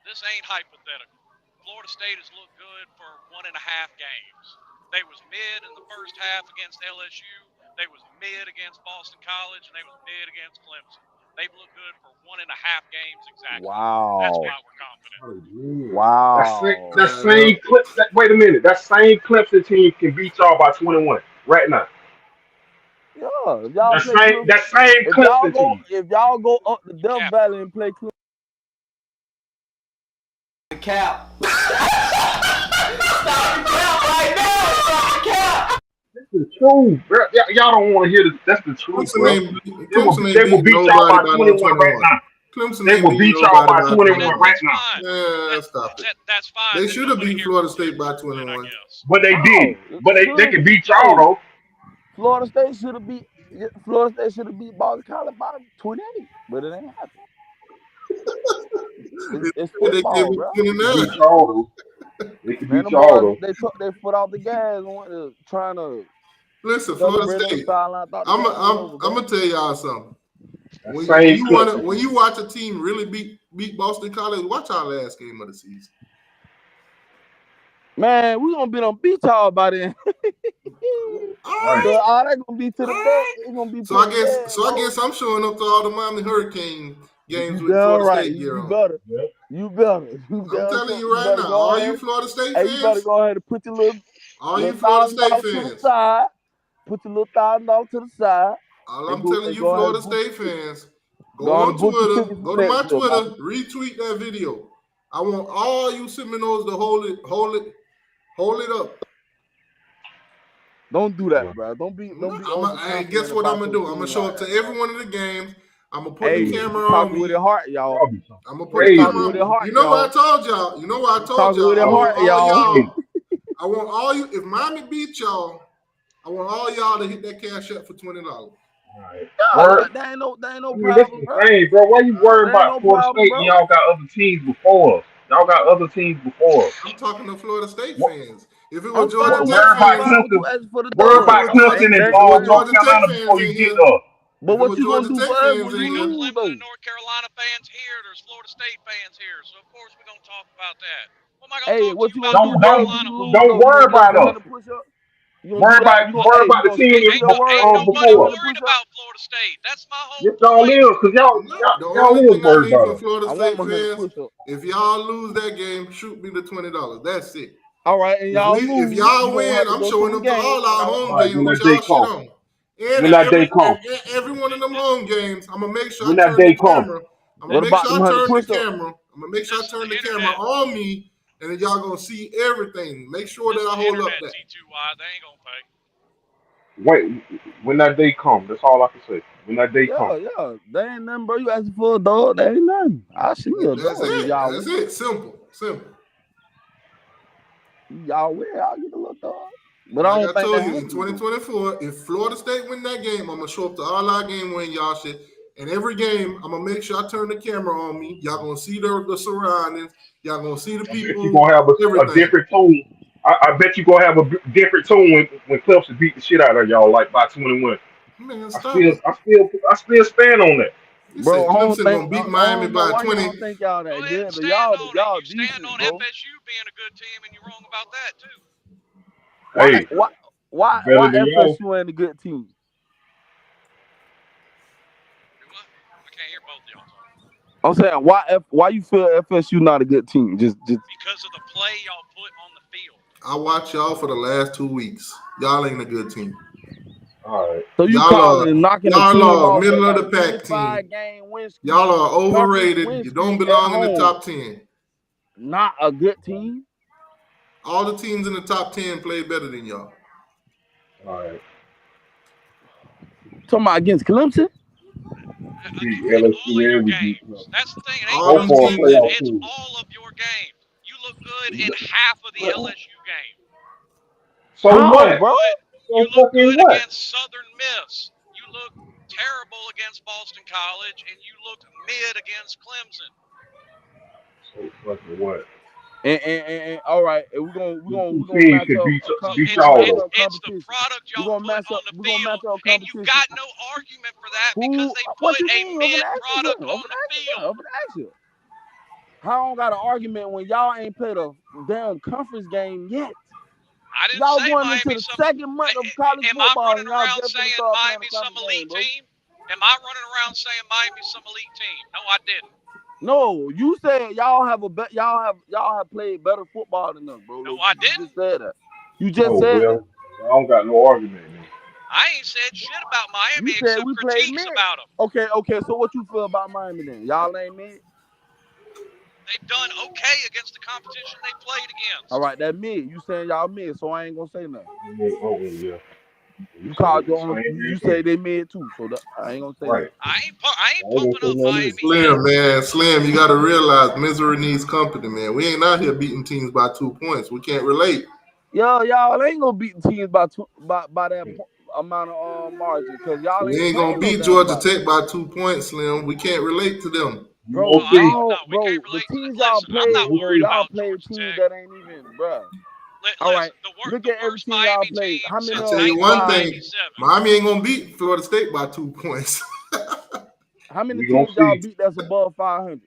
This ain't hypothetical. Florida State has looked good for 1.5 games. They was mid in the first half against LSU. They was mid against Boston College, and they was mid against Clemson. They've looked good for 1.5 games exactly. That's Wow. why we're confident. Wow. That Turn same up. clip. Wait a minute. That same Clemson team can beat y'all by 21 right now. Yeah, if y'all play Clemson, That same Clemson team. if y'all go up the Death Cap. Valley and play Clemson, cap. Stop the cap right now. Stop the cap. That's the truth, bro. Y'all don't want to hear this. That's the truth, Clemson bro. Clemson They ain't will beating beat y'all nobody by by no 21 right 21. now. Clemson They ain't will beating beat y'all nobody by by 21 That, 21. right that's now. fine. Yeah, stop it. That's fine. They Then should have nobody beat here Florida wants to hear State by truth, then I 21. guess. But they did. No, But they can beat y'all though. Florida State should have beat Boston College by 28, but it ain't happened. It's They football, give bro. They can 29. beat y'all though. They can Man, beat them y'all boys though. they took their foot off the gas and went to trying to Listen, Florida celebrate on the State. sideline. Thought the I'm game was over, I'm bro. gonna tell y'all something. That same Clemson. When you watch a team really beat Boston College, watch our last game of the season. Man, we gonna be on beat y'all by then. All Right. So right. all that gonna be to All the bed. right. It's gonna be So I put to guess bed, bro. I'm showing up to all the Miami Hurricane games You with damn Florida right. State gear You on. better. Yeah. You better. You I'm damn telling sure. you You right better now, go all you ahead. Florida State Hey, you better fans, go ahead and put your little all you Florida State $1,000 to the fans, side. Put your little $1,000 to the side. all And I'm telling you go ahead Florida and book State your ticket. fans, Go go on on and book your Twitter, tickets go for to next my year, Bobby. Twitter, retweet that video. I want all you Seminoles to hold it up. Don't do that, bro. Don't be Hey, guess overconfident what I'm about gonna your do? I'm gonna team show like up to that, every bro. one of the games. I'm gonna put the Hey, camera you on talking with your me. heart, y'all. Y'all be so I'm gonna put You the crazy. talking with camera. your heart, You know what I y'all. told y'all? You know what I You told talking y'all? with your I want heart, all y'all. Crazy. y'all. I want all you. If Miami beat y'all, I want all y'all to hit that cash up for $20. Right. Yeah, Word. that ain't no I mean, that's problem, the bro. thing, bro. Why you worried That ain't about no Florida problem, State and bro. y'all got other teams before us? Y'all got other teams before us. I'm talking to Florida State What? fans. If it was I'm Georgia fine with Tech Worry I'm about fans, fine with you Clemson. asking for the Worry dough, if it but was about Georgia, Clemson and if it was North Georgia Tech Carolina fans before in you get here, there. if but it what was you gonna Georgia do Tech for us fans when in you We got here, lose Clemson though? and North Carolina fans here. There's Florida State fans here. So of course we're gonna talk about that. What am I gonna Hey, talk to what you you about gonna do North for us when Carolina you for? lose Don't though? You worry gonna give us about us. 100 push-ups? You gonna do that? Worry about You the gonna team eat your Ain't words? You gonna nobody give us before us. 100 worried push-ups? about Florida State. That's my whole Yes, y'all point. is, cause no, the y'all only is thing I worried need about from us. Florida I want State 100 fans, push-ups. if y'all lose that game, shoot me the $20. That's it. All right, and y'all If lose, you y'all gonna win, have to I'm go to showing them up to games. all And our All home right, games when with that day y'all shit comes. on. When that day And comes. every one of them home games, I'm gonna make sure I When that turn the day comes. camera. what about them 100 push-ups? I'm gonna make sure I This is turn the the camera internet. on me, and then y'all gonna see everything. Make sure This that is I the hold up internet. that. T2Y. They ain't gonna pay. Wait, when that day comes. That's all I can say. When that day comes. Yeah. They ain't nothing, bro. You asking for a dog? They ain't nothing. I'll send you a That's dog if it. y'all That's win. it. Simple. Y'all win, I'll get a little dog. But I Like don't I think told that you, in happens though. 2024, if Florida State win that game, I'm gonna show up to all our game win y'all shit. And every game, I'm gonna make sure I turn the camera on me. Y'all gonna see the surroundings. Y'all gonna see the I bet you people. gonna have a Everything. different tone. I bet you gonna have a different tone when Clemson beat the shit out of y'all like by 21. Man, I stop still it. I still I still stand on that. You Bro, said Clemson gonna beat I Miami don't know by why 20. y'all think y'all Go that ahead good, and but stand on it. y'all You stand decent, on bro. FSU being a good team, and you're wrong about that too. Why Hey, why better why than y'all. FSU ain't a good team? Do what? I can't hear both of y'all talk. I'm saying why you feel FSU not a good team? Just Because of the play y'all put on the field. I watched y'all for the last 2 weeks. Y'all ain't a good team. All right. so you calling knocking a Y'all team are off that middle of got the a pack team. 25 game win streak, Y'all are conference overrated. win You don't streak at belong in the home, top 10. not a good team? All the teams in the top 10 play better than y'all. All right. Talking about against Clemson? We beat In all of LSU your and we beat games. Clemson. That's the thing. It ain't All Both them just for a teams Clemson. that playoff It's team. all of your games. You look good in half of the LSU game. So How, what? bro? You So look fucking good what? against Southern Miss. You look terrible against Boston College, and you look mid against Clemson. So fucking what? And all right, and These two we're gonna teams match can up So beat we're gonna y'all match though. up it's the competition. product We're y'all gonna put match on up the we're gonna field, match up and you competition. got no argument for that because Who they what put you a mean? I'm mid gonna ask you product something. on the field. I'm gonna ask you. How I don't got an argument when y'all ain't played a damn conference game yet? I didn't Y'all say going into Miami the some. second month of college Am I football running and y'all around just gonna saying start playing a Miami's some conference game, elite bro. team? Am I running around saying Miami's some elite team? No, I didn't. No, you said y'all have played better football than us, bro. No, Look, I you just didn't. said that. You just Oh said that. well, I don't got no argument, man. I ain't said shit about You Miami said except we played critiques mid. about them. Okay. So what you feel about Miami then? Y'all ain't mid. they've done okay against the competition they played against. All right, that mid. You saying y'all mid, so I ain't gonna say nothing. Oh yeah. You called your own. Same You here. say they mid too, so I ain't gonna say Right. nothing. I ain't I ain't pumping gonna up say nothing Miami either. yet. Slim, man, Slim, you got to realize misery needs company, man. We ain't out here beating teams by 2 points. We can't relate. Yo, y'all ain't gonna beat teams by that amount of margin, cause y'all We ain't ain't gonna playing no beat damn Georgia body. Tech by 2 points, Slim. We can't relate to them. You Bro, gonna see. We can't the relate. teams y'all Listen, I'm not played, bro, worried y'all about played Georgia teams Tech. that ain't even, bro. All right, Listen, look the at worst everything y'all Miami played. team How many I since tell you one thing, 1997. Miami ain't gonna beat Florida State by 2 points. How many We gonna teams y'all see. beat that's above 500?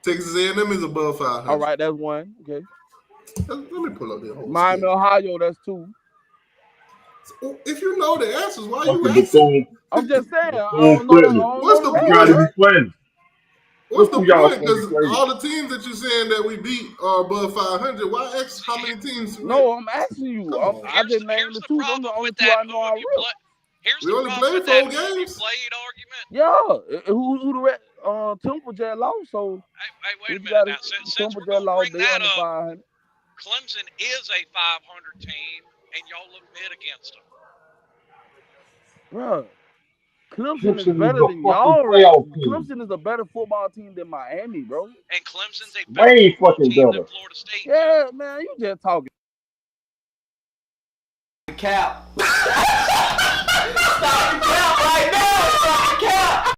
Texas A&M is above 500. All right, that's one. Okay. Let me pull up the whole Miami, schedule. Ohio, that's two. If you know the answers, why you Fucking asking? Bethune. I'm just saying, I Bethune don't know the, I Cookman. don't What's know the the You rest, gotta point? bro. be funny. What's Who the y'all point? fucking Because crazy? all the teams that you're saying that we beat are above 500. Why ask how many teams? No, I'm asking you. Come on. I just named Here's the the two. Them the problem only with two that I who know I have you real. play. Here's We the only problem played with that 4 who have you games. played argument. Yeah, who the rest? Temple just lost, so Hey, wait what a you minute got? now. Since Temple we're just gonna lost. bring They that under up, 500. Clemson is a 500 team, and y'all look mid against them. Bro, Clemson is Clemson is better a than fucking y'all. playoff team. Clemson is a better football team than Miami, bro. And Clemson's a better Way football fucking team than better. Florida State too. Yeah, man, you just talking. Cap. Stop the cap right now. Stop the cap.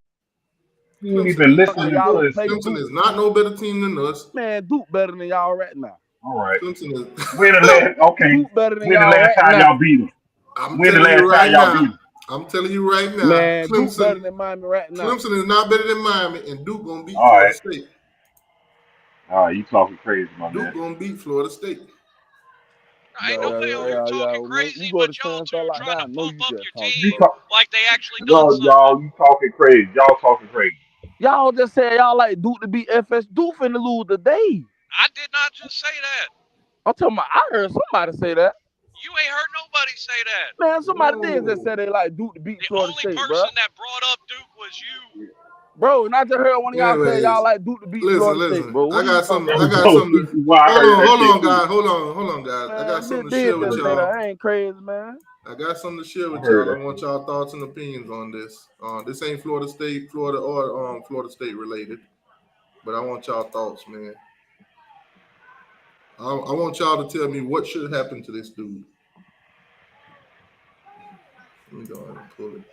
You ain't even Clemson, And listening y'all to don't this play shit. Clemson Duke. is not no better team than us. Man, Duke better than y'all right now. All right. Clemson is. When the last? Okay. Duke better than When the y'all last right time now. y'all beat them? I'm When the telling you last right time y'all beat now. them? I'm telling you right now. Man, Duke better Clemson. than Miami right now. Clemson is not better than Miami, and Duke gonna beat All Florida right. State. All right. You talking crazy, my Duke man. gonna beat Florida State. Ain't nobody over here talking When you crazy, go but to y'all saying two stuff like trying that, to I know pump you up just your talking, You team bro. talk. like they actually done No, something. y'all. You talking crazy. Y'all talking crazy. Y'all just said y'all like Duke to beat FS. Duke finna lose today. I did not just say that. I'm talking about, I heard somebody say that. You ain't heard nobody say that. Man, somebody did just Whoa. say they like Duke to beat The Florida only State, bro. person that brought up Duke was you. Bro, and I just heard one of y'all say y'all Anyways, like Duke to beat Florida State, listen. bro. What I are you got talking some. about? I That got was something. why I heard that Hold shit on, too. guys. Hold on, guys. I got Man, something to did share just with say that. y'all. I ain't crazy, man. I got something to share I with heard y'all. I that want shit. y'all thoughts and opinions on this. This ain't Florida State, Florida, or Florida State related, but I want y'all thoughts, man. I want y'all to tell me what should happen to this dude. Let me go ahead and pull it.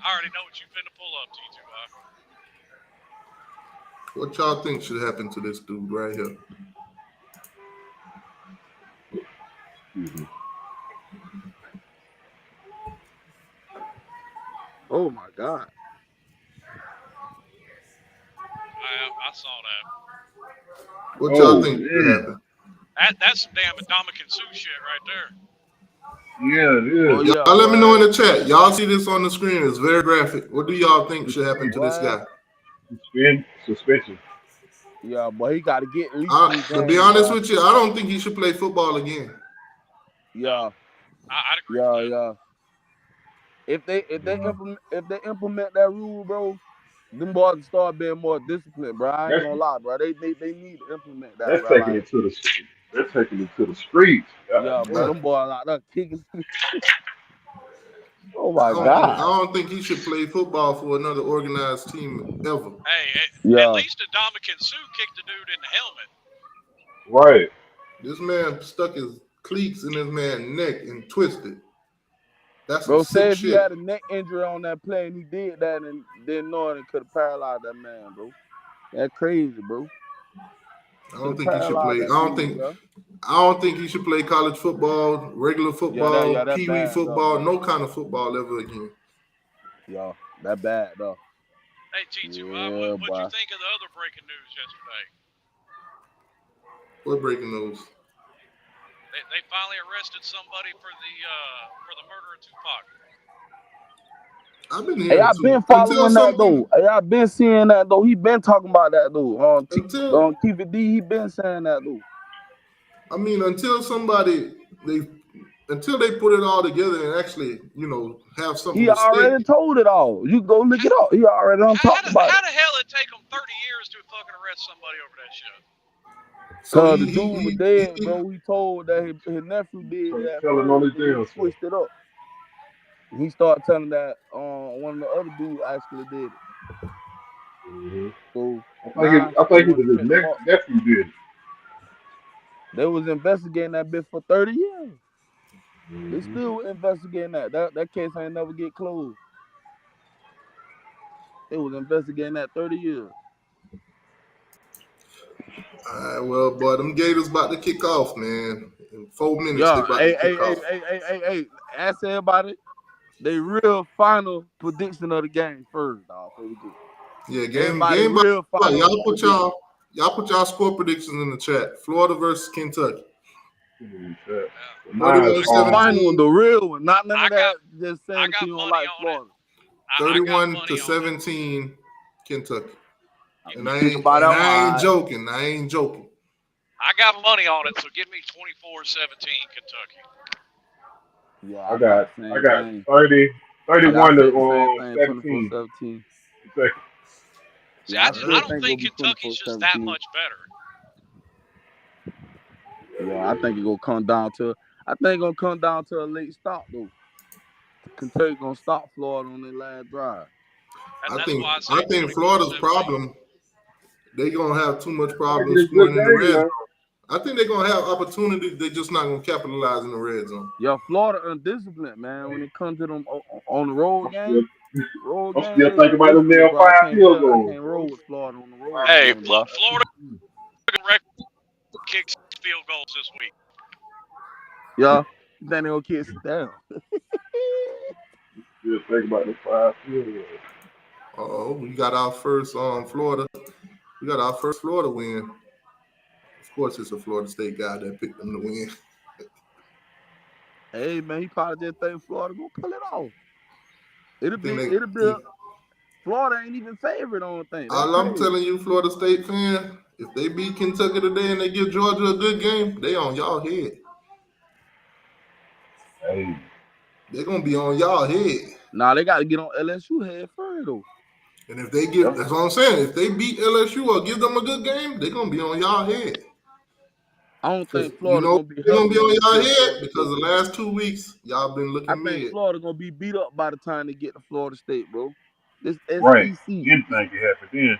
I already know what you finna pull up, T2I. What y'all think should happen to this dude right here? Mhm. Oh my God. I saw that. What y'all Oh, think should damn. happen? That's some damn Dominican Sue shit right there. Yeah, it Oh is. yeah, Y'all let me know in boy. the chat. Y'all see this on the screen. It's very graphic. What do y'all think should happen to this Boy. guy? Suspension. Yeah, boy, he gotta get at least 3 To be games, honest boy. with you, I don't think he should play football again. No, Yeah, I'd agree with that. yeah. If they Yeah. implement that rule, bro, them boys start being more disciplined, bro. I ain't That's gonna lie, bro. They need to implement that, that's bro. taking Like, it to the they're taking it to the streets. God yeah, bro. damn. Them boys out there kicking. Oh I my don't think I God. don't think he should play football for another organized team ever. Hey, at Yeah, least the Dominican Sue kicked the dude in the helmet. Right. This man stuck his cleats in his man's neck and twisted. That's some bro. Say sick if he shit. had a neck injury on that play and he did that and didn't know it, could have paralyzed that man, bro. That's crazy, bro. I Could don't have think he should paralyzed play. that dude, bro. I don't think he should play college football, regular football, That pee wee bad, though, football, bro. no kind of football ever again. Yeah, that bad, though. Hey, T2I, Yeah, what'd you boy. think of the other breaking news yesterday? We're breaking news. They finally arrested somebody for the murder of Tupac. I've been Hey, hearing I've too been until following that somebody though. Hey, I've been seeing that though. He been talking about that though. until On TVD, he been saying that though. until somebody until they put it all together and actually have something He to stake. already told it all. You go look it up. He already done talked about How it. the hell it take them 30 years to fucking press somebody over that shit. So Cause the dude was dead, bro. He told that his nephew did that telling on first, his but he damn self. switched it up. He started telling that one of the other dudes actually did it. Mm-hmm. So I they think want to his set them up. nephew did it. They was investigating that bitch for 30 years. They Mm-hmm. still investigating that. That case ain't never get closed. They was investigating that 30 years. all right, well, boy, them Gators about to kick off, man. In 4 minutes, they Yeah, about to kick off. hey. Ask everybody they real final prediction of the game first, dog. Before we go. Yeah, Everybody game by real final y'all put prediction. y'all score predictions in the chat. Florida versus Kentucky. Yeah. 31 The final 17. one, the real one, not none I of that. got Just I saying if got you don't money like on it. Florida. I got 31 money to on it. 17 Kentucky. And You speaking about that one? I ain't All right. joking. I ain't joking. I got money on it, so give me 24-17 Kentucky. Yeah, I I got think the same thing. 31 I said the same to thing, 17. 24-17. Kentucky. See, Yeah, I I still don't think it'll think be Kentucky's just that 24-17. much better. Yeah, I think it's gonna come down to a late stop though. Kentucky gonna stop Florida on their last drive. That's why I say I think 24-17. Florida's problem, they gonna have too much problem It's a good scoring in the red game, zone. I think they're gonna have opportunities. They're just not gonna capitalize in the red zone. Yeah, Florida undisciplined, man. When it comes to them on the road game, I'm still they thinking about them undisciplined, damn bro. I 5 can't field I goals. can't roll with Florida on the road Hey, game, bro. Florida record kicks field goals this week. Yeah, then they'll kiss down. Still thinking about them 5 field goals. Oh, we got our first Florida. We got our first Florida win. Of course, it's a Florida State guy that picked them to win. Hey man, he probably just think Florida gonna pull it off. It'll be Florida ain't even favorite on the thing. That's All I'm crazy. telling you, Florida State fan, if they beat Kentucky today and they give Georgia a good game, they on y'all head. Hey. They're gonna be on y'all head. Nah, they gotta get on LSU head first though. And if they give, that's what I'm saying. If they beat LSU or give them a good game, they're gonna be on y'all head. I don't think You Florida know gonna be they're gonna be healthy when on they y'all play head Florida because State. the last 2 weeks y'all been I looking think mid. Florida gonna be beat up by the time they get to Florida State, bro. This Right. SEC. Didn't think it happened then.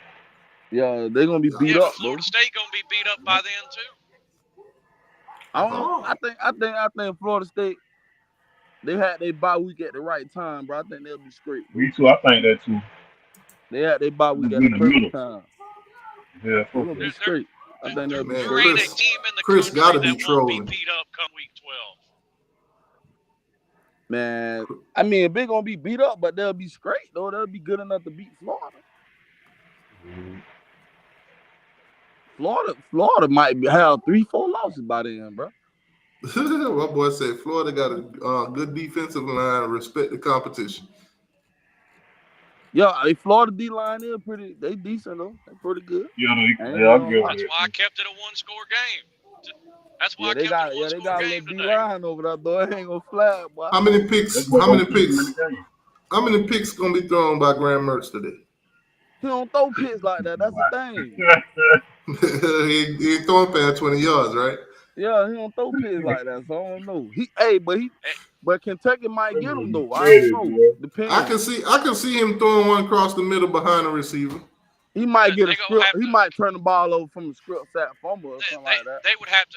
Yeah, they're gonna be beat Yeah, but up, bro. Florida State gonna be beat up by then too. I think Florida State, they had their bye week at the right time, bro. I think they'll be straight, bro. Me too. I think that too. They had their bye week It'll at be the in the perfect middle. time. Yeah, They're gonna be straight. I think they'll be Man, straight. There ain't a team in the Chris country gotta that be won't be trolling. beat up come week 12. Man, I mean, they're gonna be beat up, but they'll be straight though. They'll be good enough to beat Florida. Florida might have 3-4 losses by then, bro. My boy said Florida got a good defensive line. Respect the competition. Yeah, Florida D line is they decent though. They pretty good. Yeah, I'll I'll give lie. That's it. why I kept it a one-score game. That's why Yeah, I kept it a they one-score got a game little D today. line over there, though. It ain't gonna flag, boy. How many picks? That's what gonna keep them in the game. How many picks gonna be thrown by Graham Mertz today? He don't throw picks like that. That's the thing. he ain't throwing past 20 yards, right? Yeah, he don't throw picks like that. So I don't know. But Kentucky might get him though. I don't know. Depends. I can see him throwing one across the middle behind the receiver. He might get a script. He might turn the ball over from a script sack fumble or something like that. You would have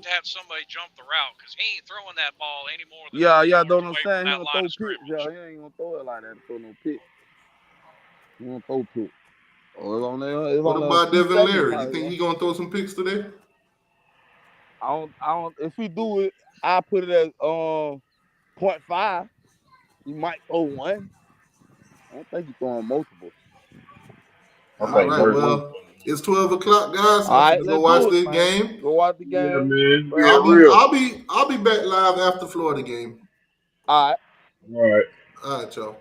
to have somebody jump the route because he ain't throwing that ball any more than Don't understand. He don't throw picks. Yeah, he ain't gonna throw it like that to throw no pick. He don't throw pick. What about Devin Leary? You think he gonna throw some picks today? I don't. If he do it, I put it at 0.5. He might throw one. I don't think he's throwing multiple. All right, well, it's 12 o'clock, guys. All right, I'm gonna go watch the game. Go watch the game. Yeah, man. I'll be back live after Florida game. All right. All right. All right, y'all.